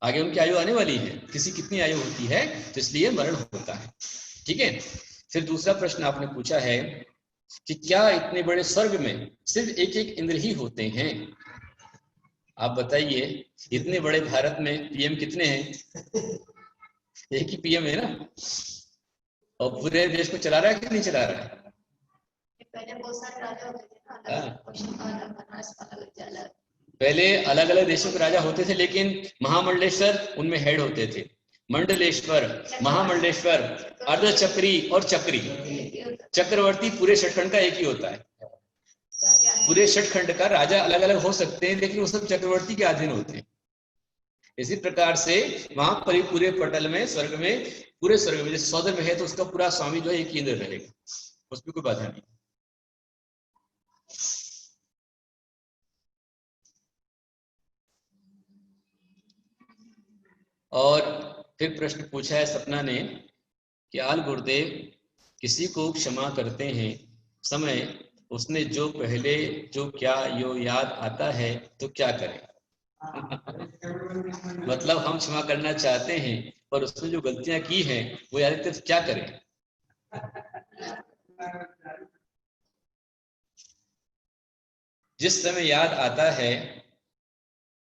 [SPEAKER 1] आगे उनकी आयु आने वाली है, किसी कितनी आयु होती है तो इसलिए मरण होता है। ठीक है। फिर दूसरा प्रश्न आपने पूछा है कि क्या इतने बड़े स्वर्ग में सिर्फ एक एक इंद्र ही होते हैं? आप बताइए, इतने बड़े भारत में पीएम कितने हैं? एक ही पीएम है ना, और पूरे देश को चला रहा है कि नहीं चला रहा है?
[SPEAKER 3] पहले बहुत सारे राजा होते थे ना,
[SPEAKER 1] पहले अलग अलग देशों के राजा होते थे, लेकिन महामंडलेश्वर उनमें हेड होते थे। मंडलेश्वर, महामंडलेश्वर, अर्धचक्री और चक्री, चक्रवर्ती पूरे षटखंड का एक ही होता है। पूरे षटखंड का राजा अलग अलग हो सकते हैं लेकिन वो सब चक्रवर्ती के अधीन होते हैं। इसी प्रकार से वहां पर पूरे पटल में स्वर्ग में, पूरे स्वर्ग में जैसे 14 में है तो उसका पूरा स्वामी जो है एक ही इंद्र रहेगा, उसमें कोई बाधा नहीं। और फिर प्रश्न पूछा है सपना ने कि आल गुरुदेव किसी को क्षमा करते हैं समय उसने जो पहले जो क्या यो याद आता है तो क्या करें। मतलब हम क्षमा करना चाहते हैं पर उसने जो गलतियां की हैं वो याद आते तो क्या करें। जिस समय याद आता है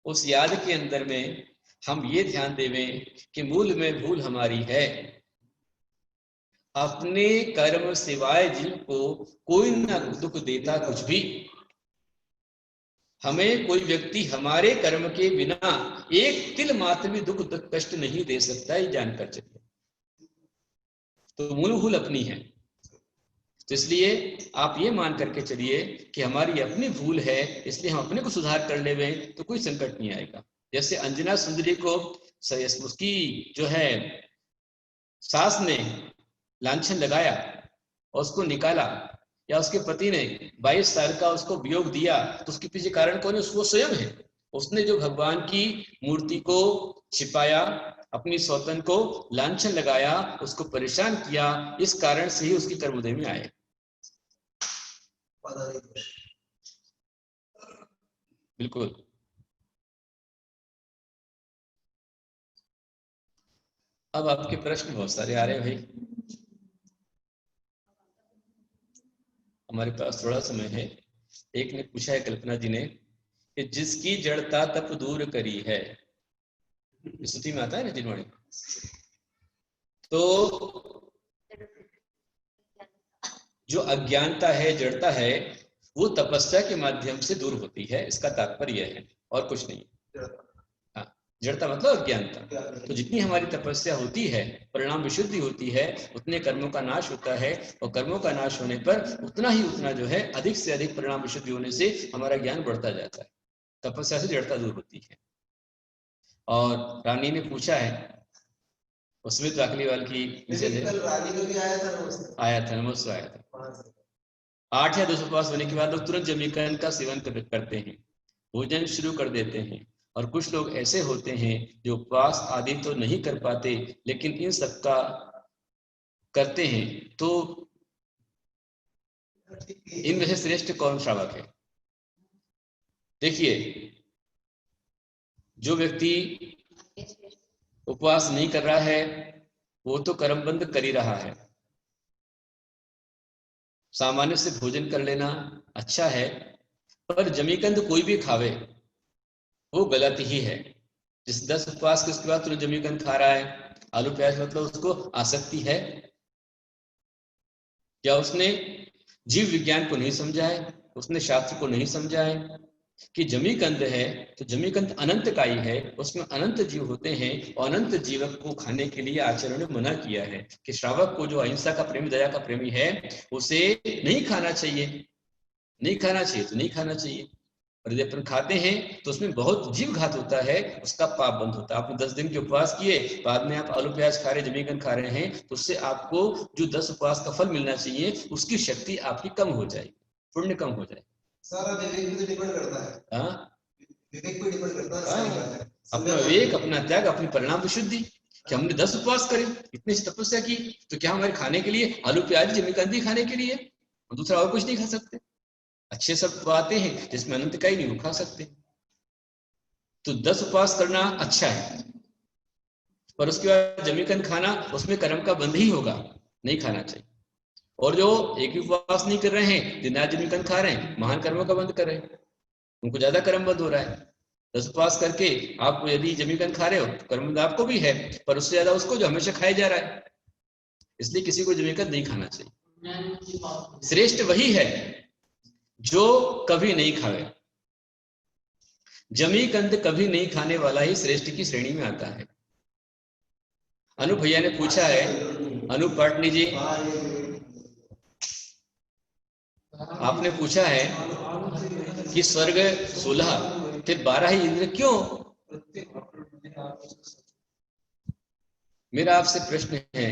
[SPEAKER 1] उस याद के अंदर में हम ये ध्यान देवें कि मूल में भूल हमारी है। अपने कर्म सिवाय जीव को कोई न दुख देता कुछ भी। हमें कोई व्यक्ति हमारे कर्म के बिना एक तिल मात्र भी दुख कष्ट नहीं दे सकता, ये जानकर चलिए। तो मूल भूल अपनी है। तो इसलिए आप ये मान करके चलिए कि हमारी अपनी भूल है, इसलिए हम अपने को सुधार कर लेवे तो कोई संकट नहीं आएगा। जैसे अंजना सुंदरी को उसकी जो है सास ने लांछन लगाया और उसको निकाला, या उसके पति ने 22 साल का उसको वियोग दिया, तो उसके पीछे कारण कौन है? उसको स्वयं है। उसने जो भगवान की मूर्ति को छिपाया, अपनी सौतन को लांछन लगाया, उसको परेशान किया, इस कारण से ही उसकी कर्मोदय में आए। बिल्कुल। अब आपके प्रश्न बहुत सारे आ रहे हैं भाई, हमारे पास थोड़ा समय है। एक ने पूछा है कल्पना जी ने कि जिसकी जड़ता तप दूर करी है, स्तुति में आता है ना जिन्होंने, तो जो अज्ञानता है, जड़ता है, वो तपस्या के माध्यम से दूर होती है, इसका तात्पर्य है और कुछ नहीं। हाँ, जड़ता मतलब अज्ञानता। तो जितनी हमारी तपस्या होती है, परिणाम विशुद्धि होती है, उतने कर्मों का नाश होता है, और कर्मों का नाश होने पर उतना ही उतना जो है अधिक से अधिक परिणाम विशुद्धि होने से हमारा ज्ञान बढ़ता जाता है। तपस्या से जड़ता दूर होती है। और रानी ने पूछा है, उसमें तो अखलीवाल की
[SPEAKER 2] रानी को भी आया था,
[SPEAKER 1] नमस्ते आया था। 8 या 10 उपवास होने के बाद लोग तुरंत जमीकरण का सेवन करते हैं, भोजन शुरू कर देते हैं। और कुछ लोग ऐसे होते हैं जो उपवास आदि तो नहीं कर पाते, लेकिन इन सब का करते हैं। तो इनमें से श्रेष्ठ कौन श्रावक है? देखिए, जो व्यक्ति उपवास नहीं कर रहा है वो तो कर्म बंद कर ही रहा है। सामान्य से भोजन कर लेना अच्छा है, पर जमीकंद कोई भी खावे वो गलत ही है। जिस 10 उपवास के उसके बाद तुरंत जमीकंद खा रहा है, आलू प्याज, मतलब उसको आसक्ति है। क्या उसने जीव विज्ञान को नहीं समझा है? उसने शास्त्र को नहीं समझा है कि जमीकंद है तो जमीकंद अनंत का ही है, उसमें अनंत जीव होते हैं, और अनंत जीवक को खाने के लिए आचार्यों ने मना किया है कि श्रावक को, जो अहिंसा का प्रेमी, दया का प्रेमी है, उसे नहीं खाना चाहिए। नहीं खाना चाहिए तो नहीं खाना चाहिए, और यदि अपन खाते हैं तो उसमें बहुत जीव घात होता है, उसका पाप बंद होता है। आपने 10 दिन के उपवास किए, बाद में आप आलू प्याज खा रहे, जमीकंद खा रहे हैं, तो उससे आपको जो 10 उपवास का फल मिलना चाहिए उसकी शक्ति आपकी कम हो जाएगी, पुण्य कम हो जाए।
[SPEAKER 2] सारा विवेक पे डिपेंड करता है।
[SPEAKER 1] हाँ,
[SPEAKER 2] विवेक पे डिपेंड करता है।
[SPEAKER 1] अपना विवेक, अपना त्याग, अपनी परिणाम विशुद्धि, कि हमने 10 उपवास करे, इतनी तपस्या की, तो क्या हमारे खाने के लिए आलू प्याज जमीकंद ही खाने के लिए, दूसरा और कुछ नहीं खा सकते? अच्छे सब बातें हैं जिसमें अनंत का ही नहीं, वो खा सकते। तो 10 उपवास करना अच्छा है, पर उसके बाद जमीकंद खाना, उसमें कर्म का बंध ही होगा, नहीं खाना चाहिए। और जो एक ही उपवास नहीं कर रहे हैं, दिन रात जमीकंद खा रहे हैं, महान कर्मों का बंध कर रहे हैं, उनको ज्यादा कर्म बंध हो रहा है। 10 उपवास करके आप यदि जमीकंद खा रहे हो तो कर्म बंध आपको भी है, पर उससे ज्यादा उसको जो हमेशा खाया जा रहा है। इसलिए किसी को जमीकंद नहीं खाना चाहिए। श्रेष्ठ वही है जो कभी नहीं खावे। जमीकंद कभी नहीं खाने वाला ही श्रेष्ठ की श्रेणी में आता है। अनु भैया ने पूछा है, अनु पाटनी जी, आपने पूछा है कि स्वर्ग 16 फिर 12 ही इंद्र क्यों? मेरा आपसे प्रश्न है,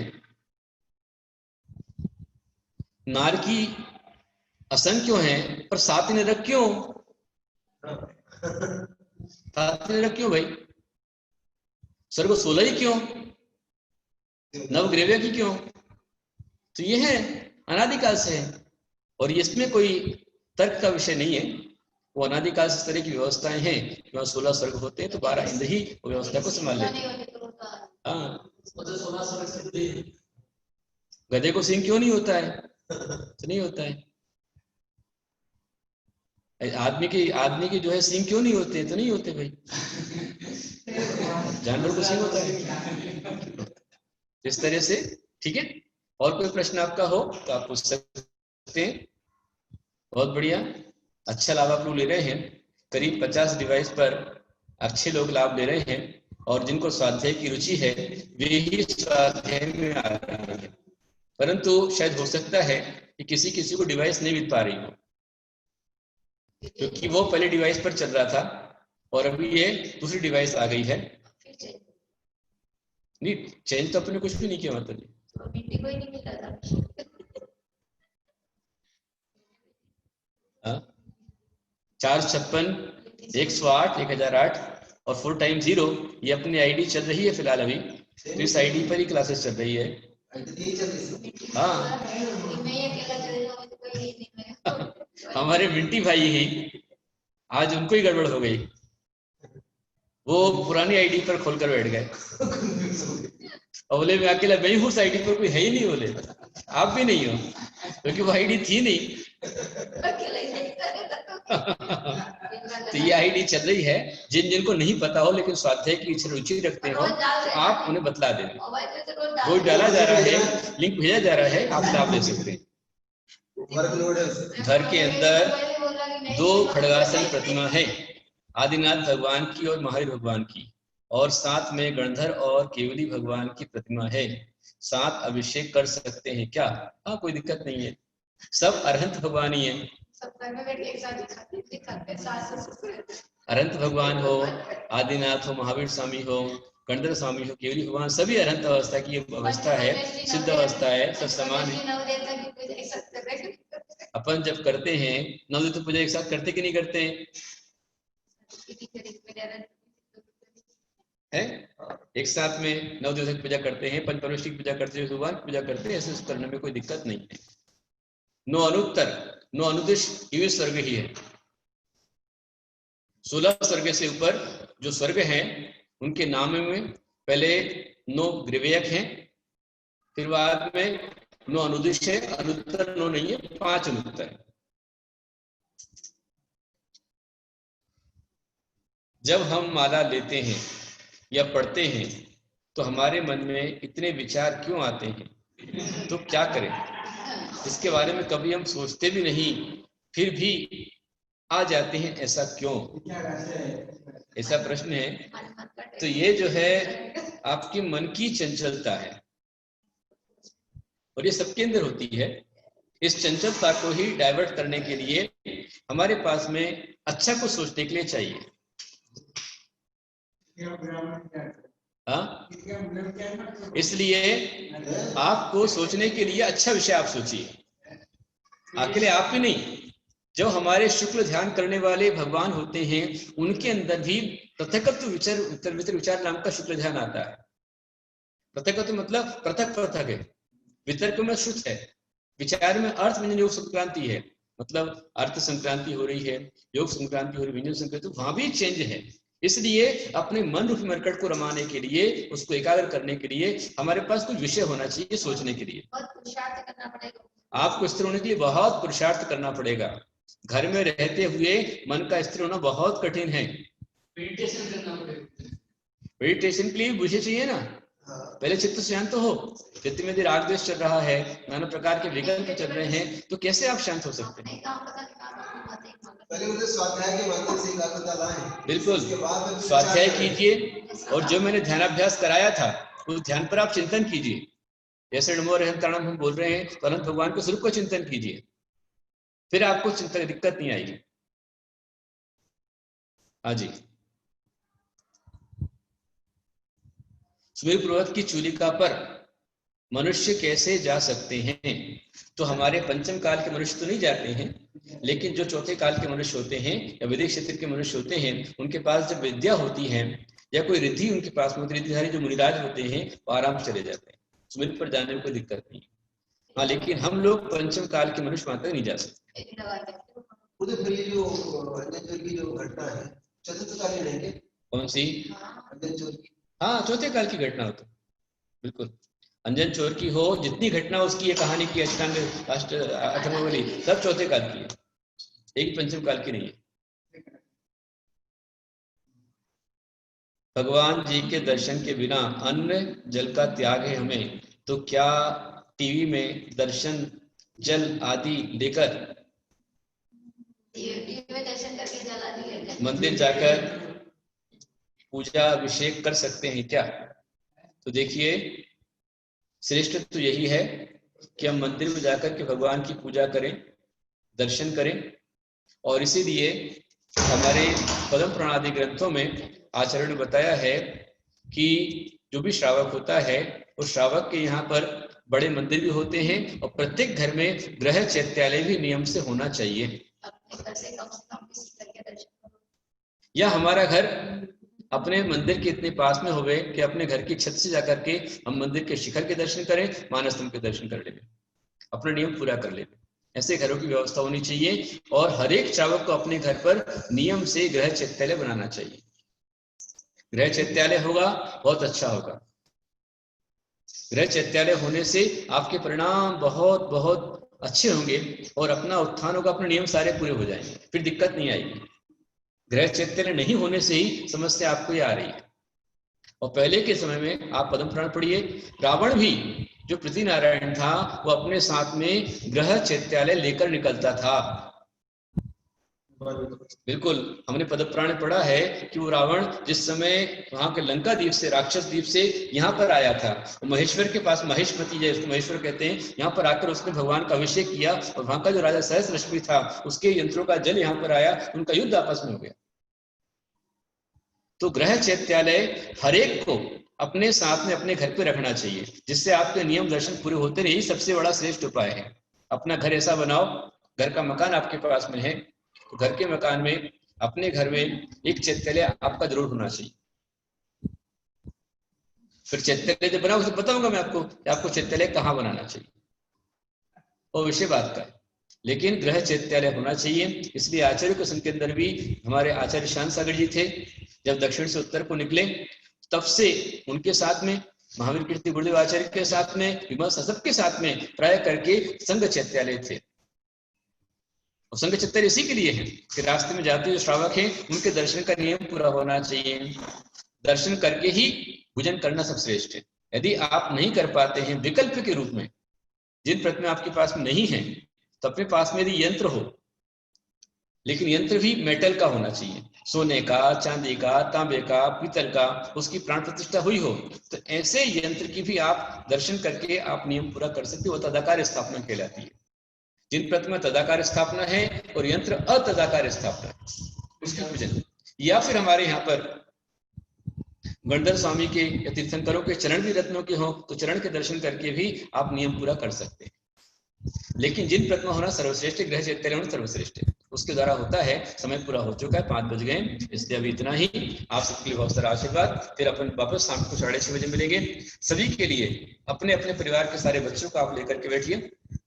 [SPEAKER 1] नारकी असंख्य हैं पर 7 नरक क्यों? 7 नरक क्यों भाई? स्वर्ग 16 ही क्यों? नवग्रह की क्यों? तो ये है, अनादिकाल से है, और इसमें कोई तर्क का विषय नहीं है। वो अनादिकाल से इस तरह की व्यवस्थाएं हैं, वहाँ 16 स्वर्ग होते हैं, तो 12 इंद्र ही वो व्यवस्था को संभाल लेते हैं। हाँ, गधे को सिंह क्यों नहीं होता है? तो नहीं होता है। आदमी की जो है सिंह क्यों नहीं होते? तो नहीं होते भाई। जानवर को सिंह होता है। इस तरह से, ठीक है। और कोई प्रश्न आपका हो तो आप पूछ सकते हैं। बहुत बढ़िया, अच्छा लाभ आप लोग ले रहे हैं। करीब 50 डिवाइस पर अच्छे लोग लाभ ले रहे हैं, और जिनको स्वाध्याय की रुचि है वे ही स्वाध्याय में आ रहे हैं। परंतु शायद हो सकता है कि किसी किसी को डिवाइस नहीं मिल पा रही हो, क्योंकि वो पहले डिवाइस पर चल रहा था और अभी ये दूसरी डिवाइस आ गई है। नहीं, चेंज तो अपने कुछ भी नहीं किया, मतलब
[SPEAKER 3] कोई नहीं मिल रहा था।
[SPEAKER 1] 456 108 1008 और फुल टाइम 0, ये अपनी आईडी चल रही है फिलहाल अभी। तो इस आईडी पर ही क्लासेस चल रही है। हाँ, हमारे मिंटी भाई ही आज उनको ही गड़बड़ हो गई, वो पुरानी आईडी पर खोलकर बैठ गए। और बोले मैं अकेला मैं हूँ, उस आईडी पर कोई है ही नहीं। बोले आप भी नहीं हो, क्योंकि वो आईडी थी नहीं। तो ये आईडी चल रही है। जिनको नहीं पता हो लेकिन स्वाध्याय की रुचि रखते हो, तो आप उन्हें बतला दें। वो डाला जा रहा है, लिंक भेजा जा रहा है, आप लाभ ले सकते हैं। घर के अंदर 2 खड़गासन प्रतिमा है, आदिनाथ भगवान की और महावीर भगवान की, और साथ में गणधर और केवली भगवान की प्रतिमा है। साथ अभिषेक कर सकते हैं क्या? हाँ, कोई दिक्कत नहीं है, सब अरहंत भगवान ही है। अरहंत भगवान हो, आदिनाथ हो, महावीर स्वामी हो, गणधर स्वामी हो, केवली भगवान, सभी अरहंत अवस्था की अवस्था है, सिद्ध अवस्था है, सब समान है। अपन जब करते हैं नवदीप पूजा एक साथ करते कि नहीं करते हैं? है, एक साथ में नवदीप पूजा करते हैं, पंचपरमेष्ठी की पूजा करते हैं, भगवान की पूजा करते हैं। ऐसे करने में कोई दिक्कत नहीं है। नो अनुत्तर, नो अनुदिश, ये स्वर्ग ही है। 16 स्वर्ग से ऊपर जो स्वर्ग हैं उनके नाम में पहले 9 ग्रीवयक हैं, फिर बाद में 9 अनुदिश है। अनुत्तर 9 नहीं है, 5 अनुत्तर है। जब हम माला लेते हैं या पढ़ते हैं तो हमारे मन में इतने विचार क्यों आते हैं? तो क्या करें? इसके बारे में कभी हम सोचते भी नहीं, फिर भी आ जाते हैं। ऐसा क्यों? ऐसा प्रश्न है। तो ये जो है आपके मन की चंचलता है, और ये सबके अंदर होती है। इस चंचलता को ही डाइवर्ट करने के लिए हमारे पास में अच्छा कुछ सोचने के लिए चाहिए। हाँ, इसलिए आपको सोचने के लिए अच्छा विषय आप सोचिए। अकेले आप भी नहीं, जो हमारे शुक्ल ध्यान करने वाले भगवान होते हैं उनके अंदर भी पृथकत्व विचार नाम का शुक्ल ध्यान आता है। पृथकत्व मतलब पृथक पृथक है, वितर्क में शुद्ध है, विचार में अर्थ व्यंजन योग संक्रांति है। मतलब अर्थ संक्रांति हो रही है, योग संक्रांति हो रही है, व्यंजन संक्रांति, वहां भी चेंज है। इसलिए अपने मन रूपी मरकट को रमाने के लिए, उसको एकाग्र करने के लिए हमारे पास कुछ विषय होना चाहिए सोचने के लिए। आपको स्थिर होने के लिए बहुत पुरुषार्थ करना पड़ेगा। घर में रहते हुए मन का स्थिर होना बहुत कठिन है।
[SPEAKER 4] मेडिटेशन करना पड़ेगा।
[SPEAKER 1] मेडिटेशन के लिए विषय चाहिए ना। पहले चित्त शांत हो। चित्त में यदि राग द्वेष चल रहा है, नाना प्रकार के विकल्प चल रहे हैं, तो कैसे आप शांत हो सकते हैं?
[SPEAKER 2] पहले मुझे स्वाध्याय के माध्यम से एकाग्रता लाएं।
[SPEAKER 1] बिल्कुल, स्वाध्याय कीजिए, और जो मैंने ध्यानाभ्यास कराया था उस ध्यान पर आप चिंतन कीजिए। जैसे नमो अरहंताणम हम बोल रहे हैं, तो अनंत भगवान के स्वरूप का चिंतन कीजिए, फिर आपको चिंता की दिक्कत नहीं आएगी। हाँ जी, सूर्य पर्वत की चूलिका पर मनुष्य कैसे जा सकते हैं? तो हमारे पंचम काल के मनुष्य तो नहीं जाते हैं, लेकिन जो चौथे काल के मनुष्य होते हैं या वैदिक क्षेत्र के मनुष्य होते हैं, उनके पास जब विद्या होती है या कोई रिद्धि उनके पास में, रिद्धिधारी जो मुनिराज होते हैं वो आराम से चले जाते हैं। सुमित पर जाने में कोई दिक्कत नहीं। हाँ, लेकिन हम लोग पंचम काल के मनुष्य वहां तक नहीं जा सकते।
[SPEAKER 2] गुरुदेव फिर ये जो अंजन चोर की जो घटना है चतुर्थकालीन है क्या?
[SPEAKER 1] कौन सी?
[SPEAKER 2] अंजन चोर की।
[SPEAKER 1] हाँ, चौथे काल की घटना हो तो बिल्कुल। अंजन चोर की हो, जितनी घटना उसकी ये कहानी की अष्टांग अष्टमावली सब चौथे काल की है, एक पंचम काल की नहीं है। भगवान जी के दर्शन के बिना अन्न जल का त्याग है हमें, तो क्या टीवी में दर्शन जल आदि लेकर
[SPEAKER 3] दर्शन करके जल आदि लेकर
[SPEAKER 1] मंदिर जाकर पूजा अभिषेक कर सकते हैं क्या? तो देखिए, श्रेष्ठ तो यही है कि हम मंदिर में जाकर के भगवान की पूजा करें, दर्शन करें। और इसीलिए हमारे पद्म पुराण आदि ग्रंथों में आचार्य ने बताया है कि जो भी श्रावक होता है उस श्रावक के यहाँ पर बड़े मंदिर भी होते हैं और प्रत्येक घर में गृह चैत्यालय भी नियम से होना चाहिए।
[SPEAKER 3] अपने घर से कम किसी घर के दर्शन करो,
[SPEAKER 1] या हमारा घर अपने मंदिर के इतने पास में होवे कि अपने घर की छत से जाकर के हम मंदिर के शिखर के दर्शन करें, मानस्तंभ के दर्शन कर ले, अपना नियम पूरा कर ले। ऐसे घरों की व्यवस्था होनी चाहिए और हर एक श्रावक को अपने घर पर नियम से गृह चैत्यालय बनाना चाहिए। गृह चैत्यालय होगा बहुत अच्छा होगा। गृह चैत्यालय होने से आपके परिणाम बहुत बहुत अच्छे होंगे और अपना उत्थान होगा, अपने नियम सारे पूरे हो जाएंगे, फिर दिक्कत नहीं आएगी। गृह चैत्यालय नहीं होने से ही समस्या आपको ये आ रही है। और पहले के समय में आप पद्म पुराण पढ़िए, रावण भी जो पृथ्वी नारायण था वो अपने साथ में गृह चैत्यालय लेकर निकलता था। बिल्कुल, हमने पद्म पुराण में पढ़ा है कि वो रावण जिस समय वहां के लंका द्वीप से, राक्षस द्वीप से यहाँ पर आया था, महेश्वर के पास, महेशमती जैसे महेश्वर कहते हैं, यहाँ पर आकर उसने भगवान का अभिषेक किया और वहां का जो राजा सहस्त्रश्मी था उसके यंत्रों का जल यहाँ पर आया, उनका युद्ध आपस में हो गया। तो गृह चैत्यालय हर एक को अपने साथ में अपने घर पे रखना चाहिए, जिससे आपके नियम दर्शन पूरे होते रहे। सबसे बड़ा श्रेष्ठ उपाय है। अपना घर ऐसा बनाओ, घर का मकान आपके पास में है तो घर के मकान में, अपने घर में एक चैत्यालय आपका जरूर होना चाहिए। फिर चैत्यालय जब बनाओ तो बताऊंगा मैं आपको कि आपको चैत्यालय कहाँ बनाना चाहिए, वो विषय बात का है। लेकिन गृह चैत्यालय होना चाहिए। इसलिए आचार्य कुसुम के अंदर भी हमारे आचार्य शांत सागर जी थे, जब दक्षिण से उत्तर को निकले तब से उनके साथ में महावीर कीर्ति गुरुदेव आचार्य के साथ में, विमल सब के साथ में प्राय करके संघ चैत्यालय थे। और संघ चैत्यालय इसी के लिए है कि रास्ते में जाते जो श्रावक हैं उनके दर्शन का नियम पूरा होना चाहिए। दर्शन करके ही भोजन करना सब श्रेष्ठ है। यदि आप नहीं कर पाते हैं विकल्प के रूप में, जिन प्रतिमा आपके पास में नहीं है, तो अपने पास में यदि यंत्र हो, लेकिन यंत्र भी मेटल का होना चाहिए, सोने का, चांदी का, तांबे का, पीतल का, उसकी प्राण प्रतिष्ठा हुई हो, तो ऐसे यंत्र की भी आप दर्शन करके आप नियम पूरा कर सकते हो। तदाकार स्थापना कहलाती है। जिन प्रतिमा तदाकार स्थापना है और यंत्र अतदाकार स्थापना है, उसकी पूजन। या फिर हमारे यहाँ पर गणधर स्वामी के या तीर्थंकरों के चरण भी रत्नों के हों तो चरण के दर्शन करके भी आप नियम पूरा कर सकते हैं। लेकिन जिन प्रतिमा होना सर्वश्रेष्ठ, गृह चैत्यालय होना सर्वश्रेष्ठ है, उसके द्वारा होता है। समय पूरा हो चुका है, 5 बज गए, इसलिए अभी इतना ही। आप सबके लिए बहुत सारा आशीर्वाद। फिर अपन वापस शाम को 6:30 बजे मिलेंगे। सभी के लिए, अपने अपने परिवार के सारे बच्चों को आप लेकर के बैठिए।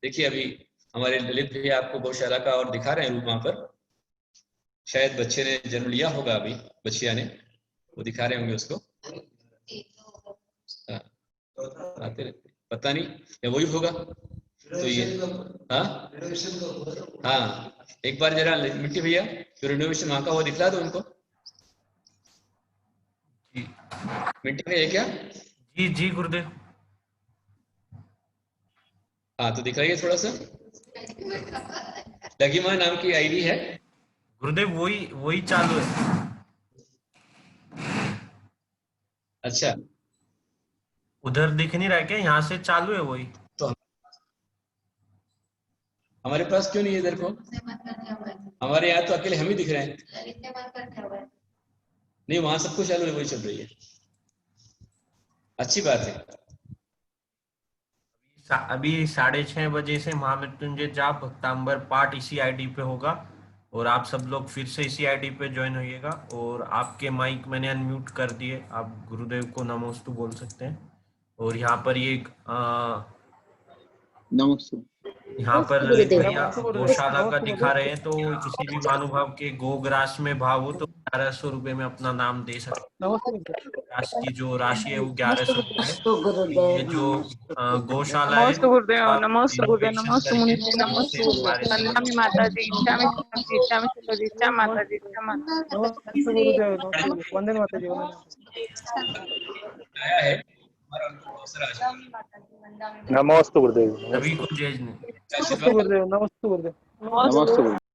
[SPEAKER 1] देखिए अभी हमारे ललित भैया आपको गौशाला का और दिखा रहे हैं रूप, वहां पर शायद बच्चे ने जन्म लिया होगा, अभी बच्चिया ने, वो दिखा रहे होंगे उसको। आते रहते, पता नहीं या वही होगा। तो ये हाँ, एक बार जरा मिट्टी भैया जो रिनोवेशन वहां का वो दिखला दो उनको। मिट्टी भैया है क्या?
[SPEAKER 5] जी जी गुरुदेव।
[SPEAKER 1] हाँ तो दिखाइए थोड़ा सा। लकीमा नाम की आईडी है
[SPEAKER 5] गुरुदेव, वही चालू है।
[SPEAKER 1] अच्छा,
[SPEAKER 5] उधर दिख नहीं रहा क्या? यहाँ से चालू है वही।
[SPEAKER 1] तो हमारे पास क्यों नहीं है इधर को? हमारे यहाँ तो अकेले हम ही दिख रहे हैं। नहीं, वहां सब कुछ चालू है, वही चल रही है। अच्छी बात है।
[SPEAKER 5] अभी 6:30 बजे से महामृत्युंजय जाप भक्तांबर पाठ इसी आईडी पे होगा और आप सब लोग फिर से इसी आईडी पे ज्वाइन होइएगा। और आपके माइक मैंने अनम्यूट कर दिए, आप गुरुदेव को नमोस्तु बोल सकते हैं। और यहाँ पर ये
[SPEAKER 6] नमस्ते।
[SPEAKER 5] यहाँ पर
[SPEAKER 7] गुरुदेव।
[SPEAKER 5] भैया गौशाला का दिखा रहे हैं, तो किसी भी महानुभाव के गोग्रास में भाव हो तो 1100 रुपए में अपना नाम दे सकते हैं। ग्रास की जो राशि है वो 1100 रुपए है।
[SPEAKER 7] तो गुरुदेव
[SPEAKER 5] ये जो गौशाला है
[SPEAKER 8] नमस्ते गुरुदेव, नमस्ते गुरुदेव,
[SPEAKER 5] इन्फेक्शन
[SPEAKER 8] नमस्ते
[SPEAKER 5] करके
[SPEAKER 8] मुनि, नमस्ते गुरुदेव, नंदामि माता जी, इच्छामि सुखी, इच्छामि सुखी, इच्छा माता जी, इच्छा माता।
[SPEAKER 4] नमस्ते गुरुदेव, नमस्ते वंदन माता जी,
[SPEAKER 1] आया है हमारा उनको दूसरा आशीर्वाद।
[SPEAKER 9] नमस्ते गुरुदेव।
[SPEAKER 5] सभी को जय
[SPEAKER 4] नमस्ते गुरुदेव, नमस्ते गुरुदेव।
[SPEAKER 6] नमस्ते गुरुदेव।